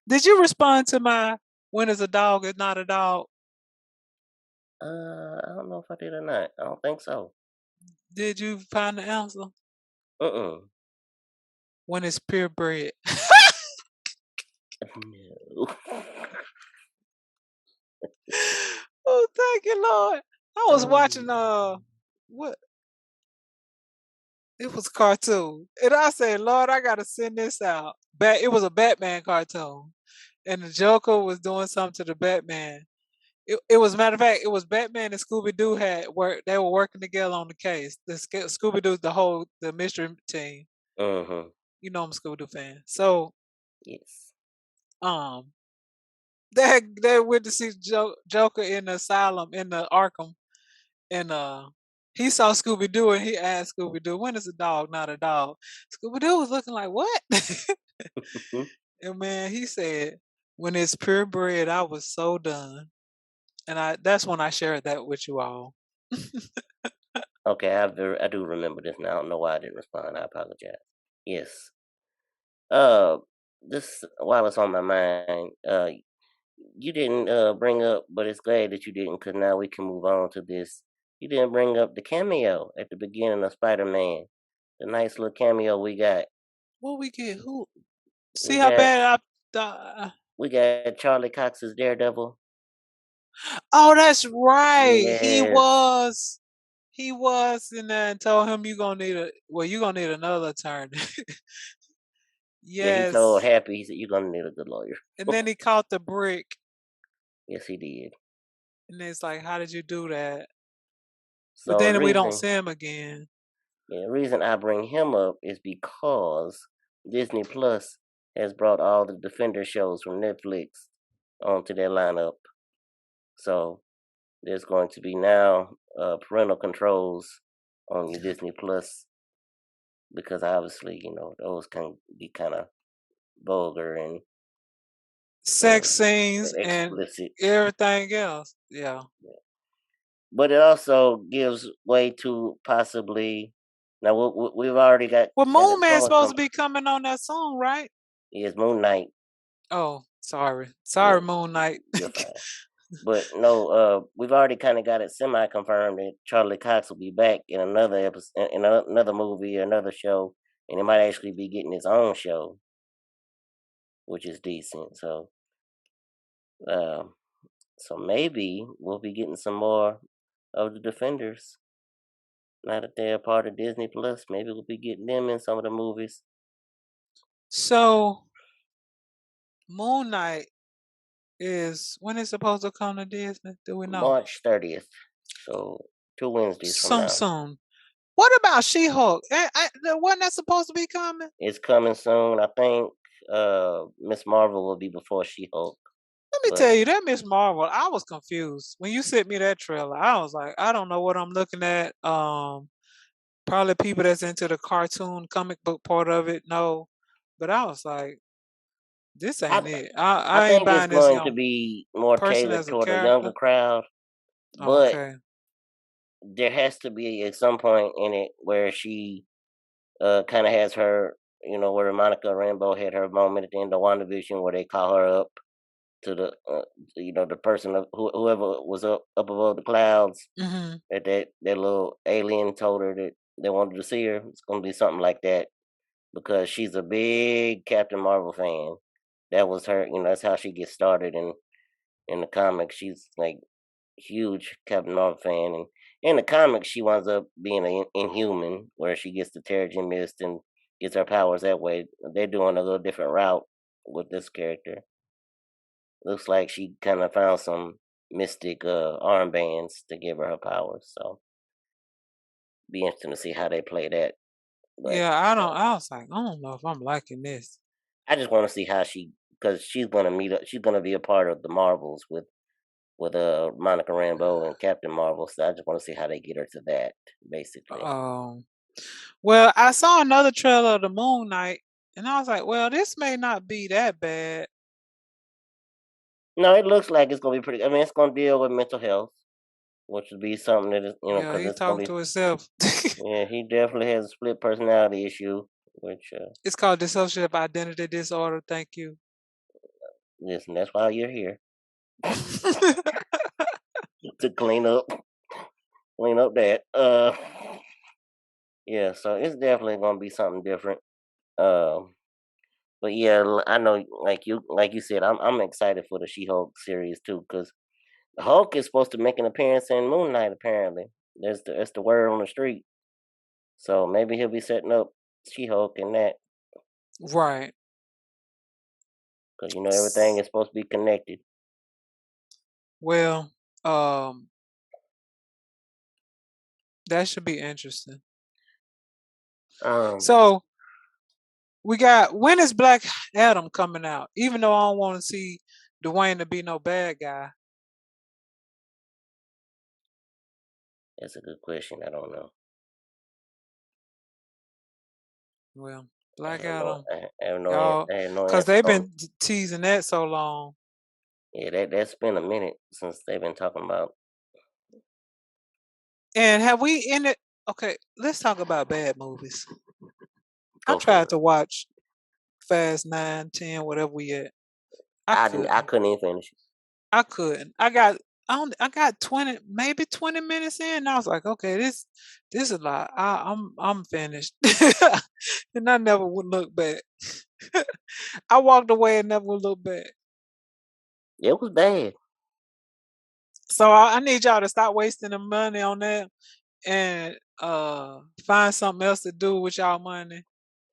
did you respond to my "when is a dog is not a dog"? I don't know if I did or not. I don't think so. Did you find the answer? Uh-uh. When it's purebred. No. Oh, thank you, Lord. I was watching Um, what, it was a cartoon. And I said, Lord, I gotta send this out. It was a Batman cartoon. And the Joker was doing something to the Batman. It was, matter of fact, it was Batman and Scooby Doo they were working together on the case. The Scooby Doo's the mystery team. uh-huh. You know I'm a Scooby Doo fan. So Yes. um they went to see Joker in the asylum in the Arkham, and he saw Scooby Doo and he asked Scooby Doo, when is a dog not a dog? Scooby Doo was looking like, what? And man, he said, When it's purebred, I was so done. And that's when I shared that with you all. Okay, I do remember this now. I don't know why I didn't respond. I apologize. Yes. This while it's on my mind, you didn't bring up, but it's glad that you didn't, because now we can move on to this. You didn't bring up the cameo at the beginning of Spider-Man, the nice little cameo we got. What we get? Who? See We how got bad I. we got Charlie Cox's Daredevil. Oh, that's right. He Yes. was. He was in there and told him you gonna need you gonna need another attorney. Yeah, he told Yes. Happy, he said, "You're gonna need a good lawyer." And then he caught the brick. Yes, he did. And it's like, how did you do that? But So then we don't see him again. the reason I bring him up is because Disney Plus has brought all the Defender shows from Netflix onto their lineup. So there's going to be now parental controls on your Disney Plus, because obviously, those can be kind of vulgar and Sex scenes and explicit. everything else. Yeah. But it also gives way to possibly, now we've already got Well, Moon it Man's flowing supposed from, to be coming on that song, right? is Moon Knight. Oh, sorry. Yeah, Sorry, Moon Knight. you're fine. But no, we've already kind of got it semi-confirmed that Charlie Cox will be back in another episode, in another movie or another show, and he might actually be getting his own show, which is decent. So, um, so maybe we'll be getting some more of the Defenders. Now that they're a part of Disney Plus, maybe we'll be getting them in some of the movies. So Moon Knight is when it's supposed to come to Disney? Do we know? March 30th. So 2 Wednesdays from now. Soon. What about She-Hulk? Wasn't that supposed to be coming? It's coming soon. I think Miss Marvel will be before She-Hulk. Let me But tell you, that Miss Marvel, I was confused. When you sent me that trailer, I was like, I don't know what I'm looking at. Probably people that's into the cartoon comic book part of it know. But I was like, this ain't I it. I I ain't think it's buying this going to young be more person tailored as a toward a younger character. crowd. Oh, But okay. there has to be at some point in it where she kind of has her, where Monica Rambeau had her moment at the end of WandaVision, where they call her up to the, the person of whoever was up above the clouds, Hmm. that little alien told her that they wanted to see her. It's gonna be something like that, because she's a big Captain Marvel fan. That was her, that's how she gets started in the comics. She's like huge Captain Marvel fan, and in the comics she winds up being an Inhuman, where she gets the Terrigen Mist and gets her powers that way. They're doing a little different route with this character. Looks like she kind of found some mystic armbands to give her powers. So be interesting to see how they play that. But Yeah, I was like, I don't know if I'm liking this. I just want to see how because she's gonna meet up. She's gonna be a part of the Marvels with Monica Rambeau and Captain Marvel. So I just want to see how they get her to that, basically. Well, I saw another trailer of the Moon Knight, and I was like, well, this may not be that bad. No, it looks like it's gonna be pretty. I mean, it's gonna deal with mental health, which would be something that is, Yeah, because he it's gonna talking be. to himself. Yeah, he definitely has a split personality issue, which It's called dissociative identity disorder. Thank you. listen, that's why you're here to clean up that. Yeah, so it's definitely gonna be something different. Um, but yeah, I know, like you said, I'm excited for the She-Hulk series too, because the Hulk is supposed to make an appearance in Moon Knight. Apparently, that's the word on the street. So maybe he'll be setting up She-Hulk in that, Right. because everything is supposed to be connected. Well, um, that should be interesting. Um, So we got when is Black Adam coming out? Even though I don't want to see Dwayne to be no bad guy. that's a good question. I don't know. Well, Black Adam, I have y'all, I had no because answer they've on. been teasing that so long. Yeah, that's been a minute since they've been talking about. And have we ended? Okay, let's talk about bad movies. I Go for tried it. to watch Fast 9, 10, whatever we at. I I couldn't. couldn't even finish it. I couldn't. I got 20, maybe 20 minutes in. And I was like, okay, this is a lot. I'm finished. And I never would look back. I walked away and never would look back. It was bad. So I need y'all to stop wasting the money on that and find something else to do with y'all money.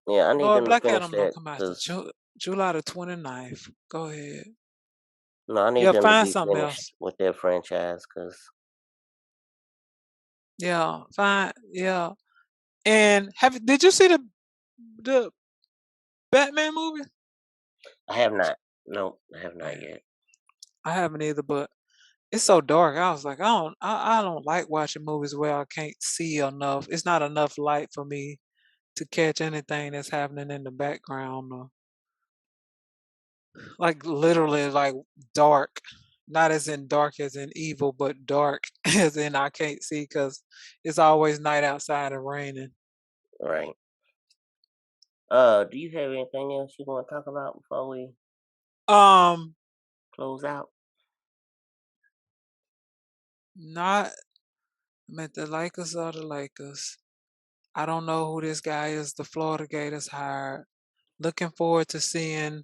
Yeah, I need Lord, them to Black finish Adam don't that come out to because July the 29th. Go ahead. no, I need Yeah, them to find be something finished else. with their franchise because Yeah, fine. Yeah. And did you see the Batman movie? I have not. No, I have not Man, yet. I haven't either, but it's so dark. I was like, I don't like watching movies where I can't see enough. It's not enough light for me to catch anything that's happening in the background. Or, like literally like dark. Not as in dark as in evil, but dark as in I can't see because it's always night outside and raining. Right. Do you have anything else you want to talk about before we Um, close out? not I mean the Lakers are the Lakers. I don't know who this guy is. The Florida Gators hired. Looking forward to seeing.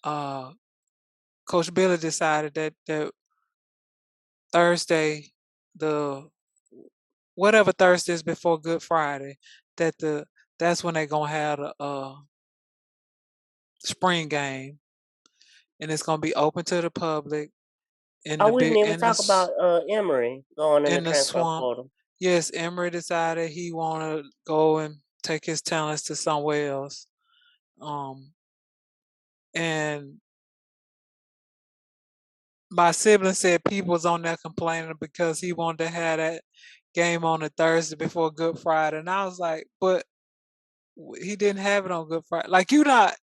Uh, Coach Billy decided that Thursday, the whatever Thursday is before Good Friday, that's when they're gonna have the spring game, and it's gonna be open to the public in Oh, the we didn't big even talk about Emory going in the in the transfer swamp. portal. Yes, Emory decided he wanna go and take his talents to somewhere else. Um, and my sibling said people was on there complaining because he wanted to have that game on a Thursday before Good Friday, and I was like, but he didn't have it on Good Friday. Like you're not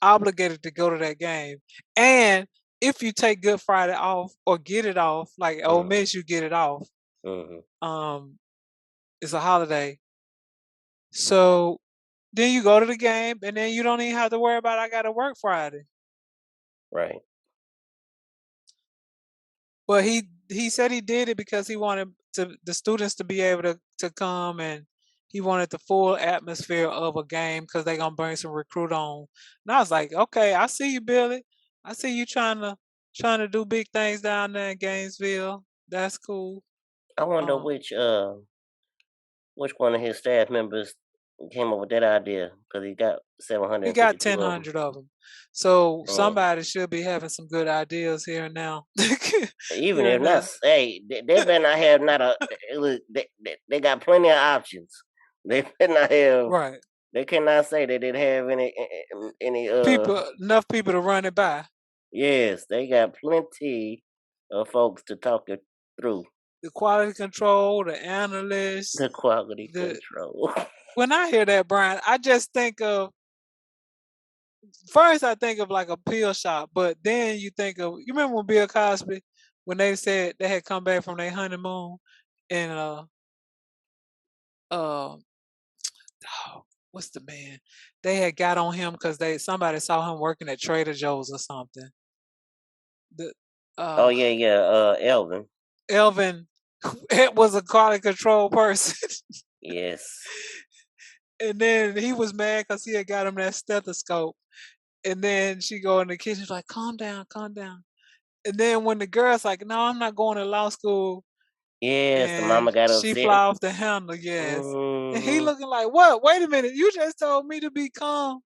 obligated to go to that game, and if you take Good Friday off or get it off, like Ole Mm-hmm. Miss, you get it off. Mm-hmm. It's a holiday, so then you go to the game, and then you don't even have to worry about I got to work Friday. Right. But he said he did it because he wanted the students to be able to come, and he wanted the full atmosphere of a game because they're gonna bring some recruit on. And I was like, okay, I see you, Billy. I see you trying to do big things down there in Gainesville. That's cool. I wonder Um, which one of his staff members came up with that idea because he got he got 752 of them. 1,000 of them. So Mm. somebody should be having some good ideas here and now. Even Here if and not, now. hey, they better not have not a. Look, they got plenty of options. They better not have. Right. They cannot say they didn't have any. Enough people to run it by. Yes, they got plenty of folks to talk it through. The quality control, the analysts, The quality the control. when I hear that, Brian, I just think of first I think of like a pill shop, but then you think of you remember when Bill Cosby when they said they had come back from their honeymoon and uh what's the man? They had got on him because somebody saw him working at Trader Joe's or something. The Oh uh yeah. Elvin. Elvin it was a quality control person. Yes. And then he was mad because he had got him that stethoscope. And then she go in the kitchen, she's like, calm down, calm down. And then when the girl's like, no, I'm not going to law school, Yes, the and mama got she upset. fly off the handle, yes. And he Hmm. looking like, what? Wait a minute, you just told me to be calm.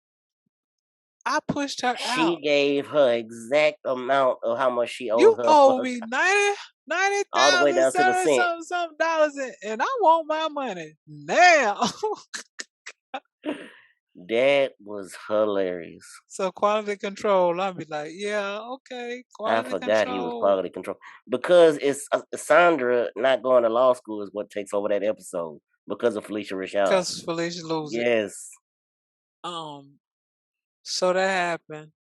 I pushed her She out. gave her exact amount of how much she You owed her for owe her me time, ninety all the way thousand down to the seven cent. something dollars, and I want my money now. That was hilarious. So quality control, I'll be like, yeah, okay, I quality forgot he was control. quality control because it's Sandra not going to law school is what takes over that episode because of Felicia Rashad. Because Felicia lose it. Yes. So that happened.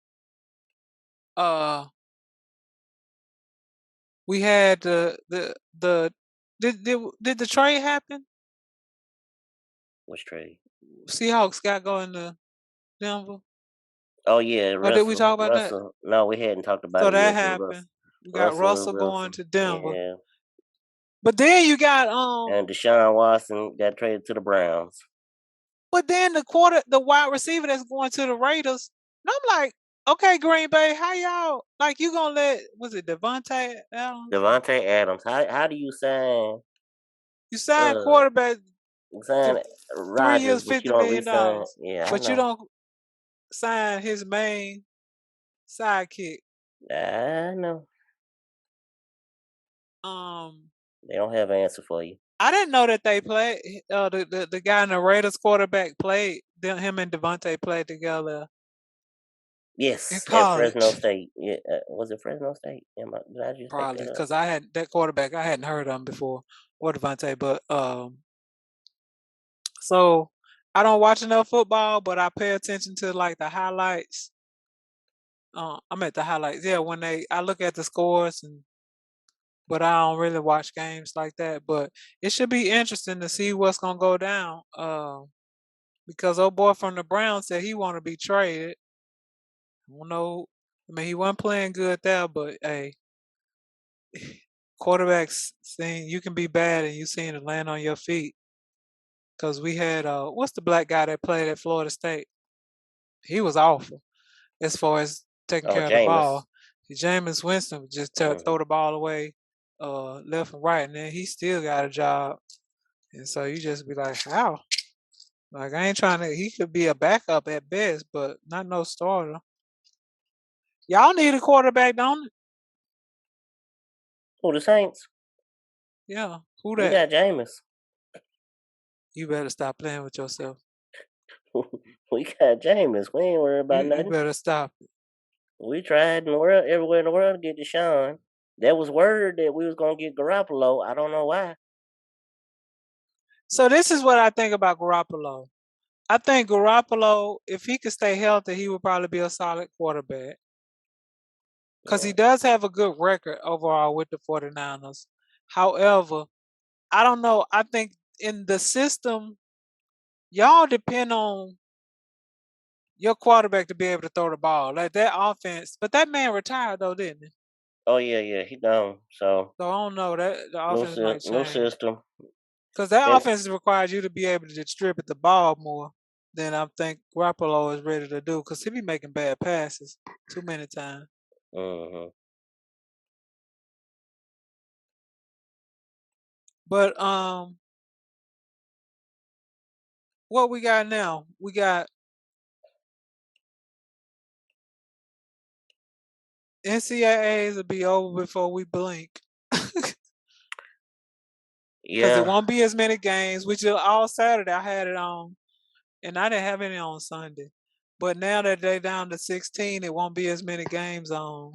We had the did the trade happen? Which trade? Seahawks got going to Denver. Oh yeah, Or did we Russell. talk about that? Russell. No, we hadn't talked about So it that yet. But happened. We got Russell Russell and going Wilson. to Denver. Yeah. But then you got And Deshaun Watson got traded to the Browns. but then the wide receiver that's going to the Raiders. And I'm like, okay, Green Bay, how y'all like you gonna let was it Devontae Adams? Devontae Adams. How do you sign You signed quarterback sign for 3 Rodgers, years, but you $50 don't million, re-sign? Yeah, I but you know. don't sign his main sidekick. I know. They don't have an answer for you. I didn't know that they played. The guy in the Raiders quarterback played. Him and Devontae played together in Yes, at college. Fresno State. Yeah, was it Fresno State? Did I just Probably make that up? because I had that quarterback. I hadn't heard of him before, or Devontae. But so I don't watch enough football, but I pay attention to like the highlights. I'm at the highlights. Yeah, when I look at the scores but I don't really watch games like that. But it should be interesting to see what's gonna go down. Because old boy from the Browns said he want to be traded. I don't know. I mean, he wasn't playing good there, but hey, quarterbacks saying you can be bad and you seem to land on your feet. Because we had what's the black guy that played at Florida State? He was awful as far as taking Oh, care of the Jameis. ball. Jameis Winston would just throw the ball away left and right, and then he still got a job. And so you just be like, how? Like I ain't trying to. He could be a backup at best, but not no starter. Y'all need a quarterback, don't it? Who, the Saints? Yeah. Who We that? got Jameis. You better stop playing with yourself. We got Jameis. We ain't worried about You nothing. better stop it. We tried in the world, everywhere in the world, to get Deshaun. There was word that we was gonna get Garoppolo. I don't know why. So this is what I think about Garoppolo. I think Garoppolo, if he could stay healthy, he would probably be a solid quarterback. Because he does have a good record overall with the 49ers. However, I don't know. I think in the system, y'all depend on your quarterback to be able to throw the ball. Like that offense. But that man retired though, didn't he? Oh yeah, he gone. So I don't know. That the offense might change. no system. Because that offense requires you to be able to distribute the ball more than I think Garoppolo is ready to do. Because he be making bad passes too many times. Mm-hmm. But what we got now? We got NCAAs will be over before we blink. Because it won't be as many games, which is all Saturday. I had it on, and I didn't have any on Sunday. But now that they're down to 16, it won't be as many games on.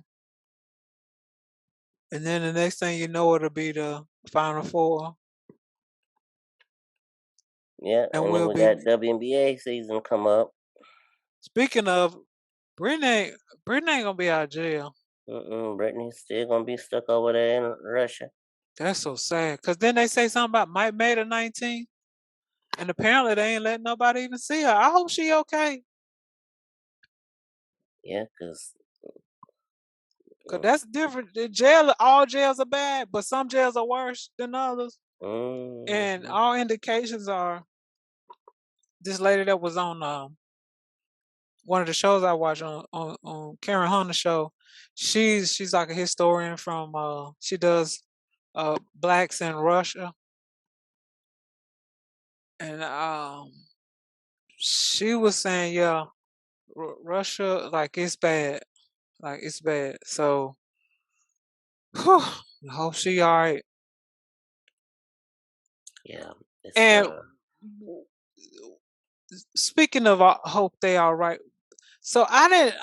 And then the next thing you know, it'll be the Final Four. Yeah, and then we got WNBA season come up. Speaking of, Brittany ain't gonna be out of jail. Brittany's still gonna be stuck over there in Russia. That's so sad. Cause then they say something about May the 19th, and apparently they ain't letting nobody even see her. I hope she okay. Yeah, cause that's different. The jail, all jails are bad, but some jails are worse than others. And all indications are this lady that was on one of the shows I watch on Karen Hunter's show. She's like a historian from she does blacks in Russia, and she was saying Russia like it's bad, So I hope she all right. Yeah. And speaking of, I hope they all right. So I didn't.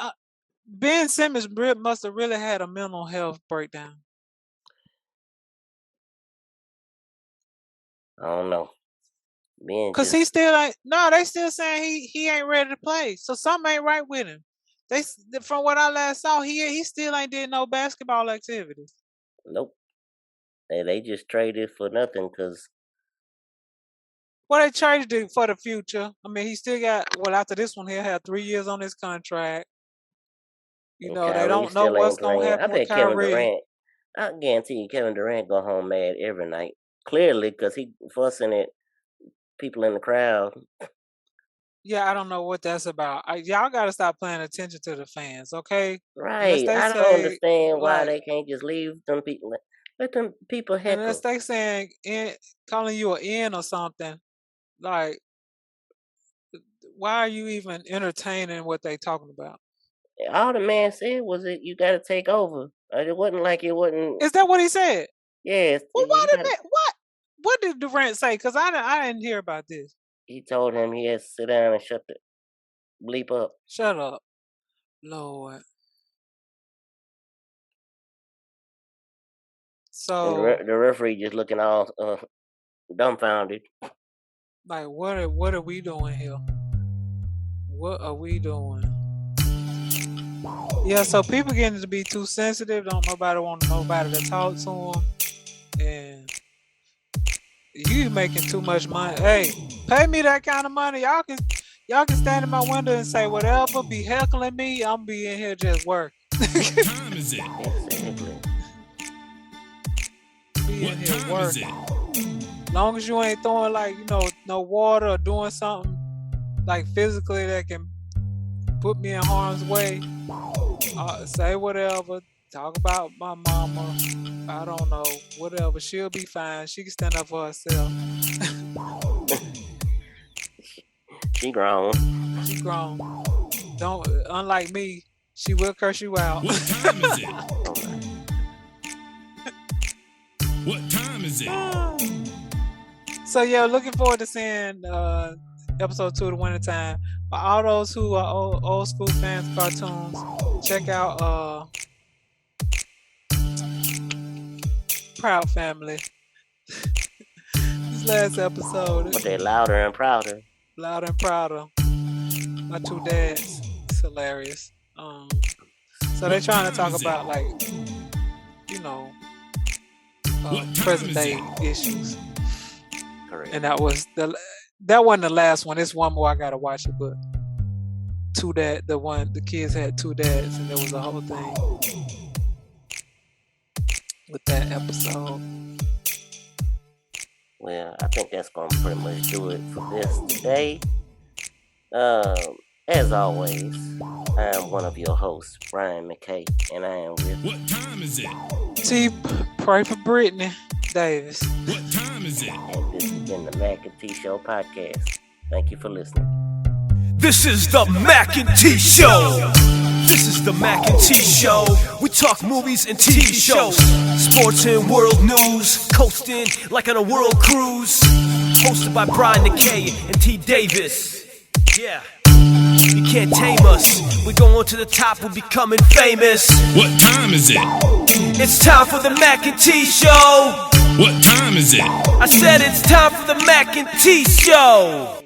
Ben Simmons must have really had a mental health breakdown. I don't know. Cause he still ain't. No, they still saying he ain't ready to play. So something ain't right with him. From what I last saw, he still ain't did no basketball activities. Nope. They just traded for nothing because. Well, they traded it for the future. I mean, he still got. Well, after this one, he'll have 3 years on his contract. You know, they don't know what's gonna happen with Kyrie. Kevin Durant. I guarantee you, Kevin Durant go home mad every night. Clearly, because he fussing at people in the crowd. Yeah, I don't know what that's about. Y'all got to stop paying attention to the fans, okay? Right. I don't understand why they can't just leave them people. Let them people heckle. Unless they saying calling you an N or something, like, why are you even entertaining what they talking about? All the man said was that you got to take over. It wasn't like it wasn't. Is that what he said? Yes. Well, what did Durant say? Because I didn't hear about this. He told him he had to sit down and shut the bleep up. Shut up, Lord. So and the referee just looking all dumbfounded. Like, what are we doing here? What are we doing? Yeah, so people getting to be too sensitive. Don't nobody want nobody to talk to them, and you making too much money. Hey, pay me that kind of money. Y'all can stand in my window and say whatever, be heckling me. I'm be in here just working. What time is it? Be in here working. Long as you ain't throwing no water or doing something like physically that can put me in harm's way. Say whatever. Talk about my mama. I don't know. Whatever. She'll be fine. She can stand up for herself. She grown. She grown. Unlike me, she will curse you out. What time is it? What time is it? So yeah, looking forward to seeing episode 2 of The Winter Time. For all those who are old school fans of cartoons, check out Proud Family. This last episode. But they're louder and prouder. Louder and prouder. My two dads. It's hilarious. So they're trying to talk about present day issues. Correct. And that wasn't the last one. It's one more. I gotta watch it, but the kids had two dads, and there was a whole thing with that episode. Well, I think that's gonna pretty much do it for this today. As always, I am one of your hosts, Brian Mackay, and I am with. What time is it? Pray for Brittany Davis. What time is it? And this has been the Mack and T Show podcast. Thank you for listening. This is the Mack and T Show. This is the Mack and T Show. We talk movies and TV shows, sports and world news, coasting like on a world cruise. Hosted by Brian Mackay and T Davis. Yeah. You can't tame us. We're going to the top, we're becoming famous. What time is it? It's time for the Mack and T Show. What time is it? I said it's time for the Mack and T Show.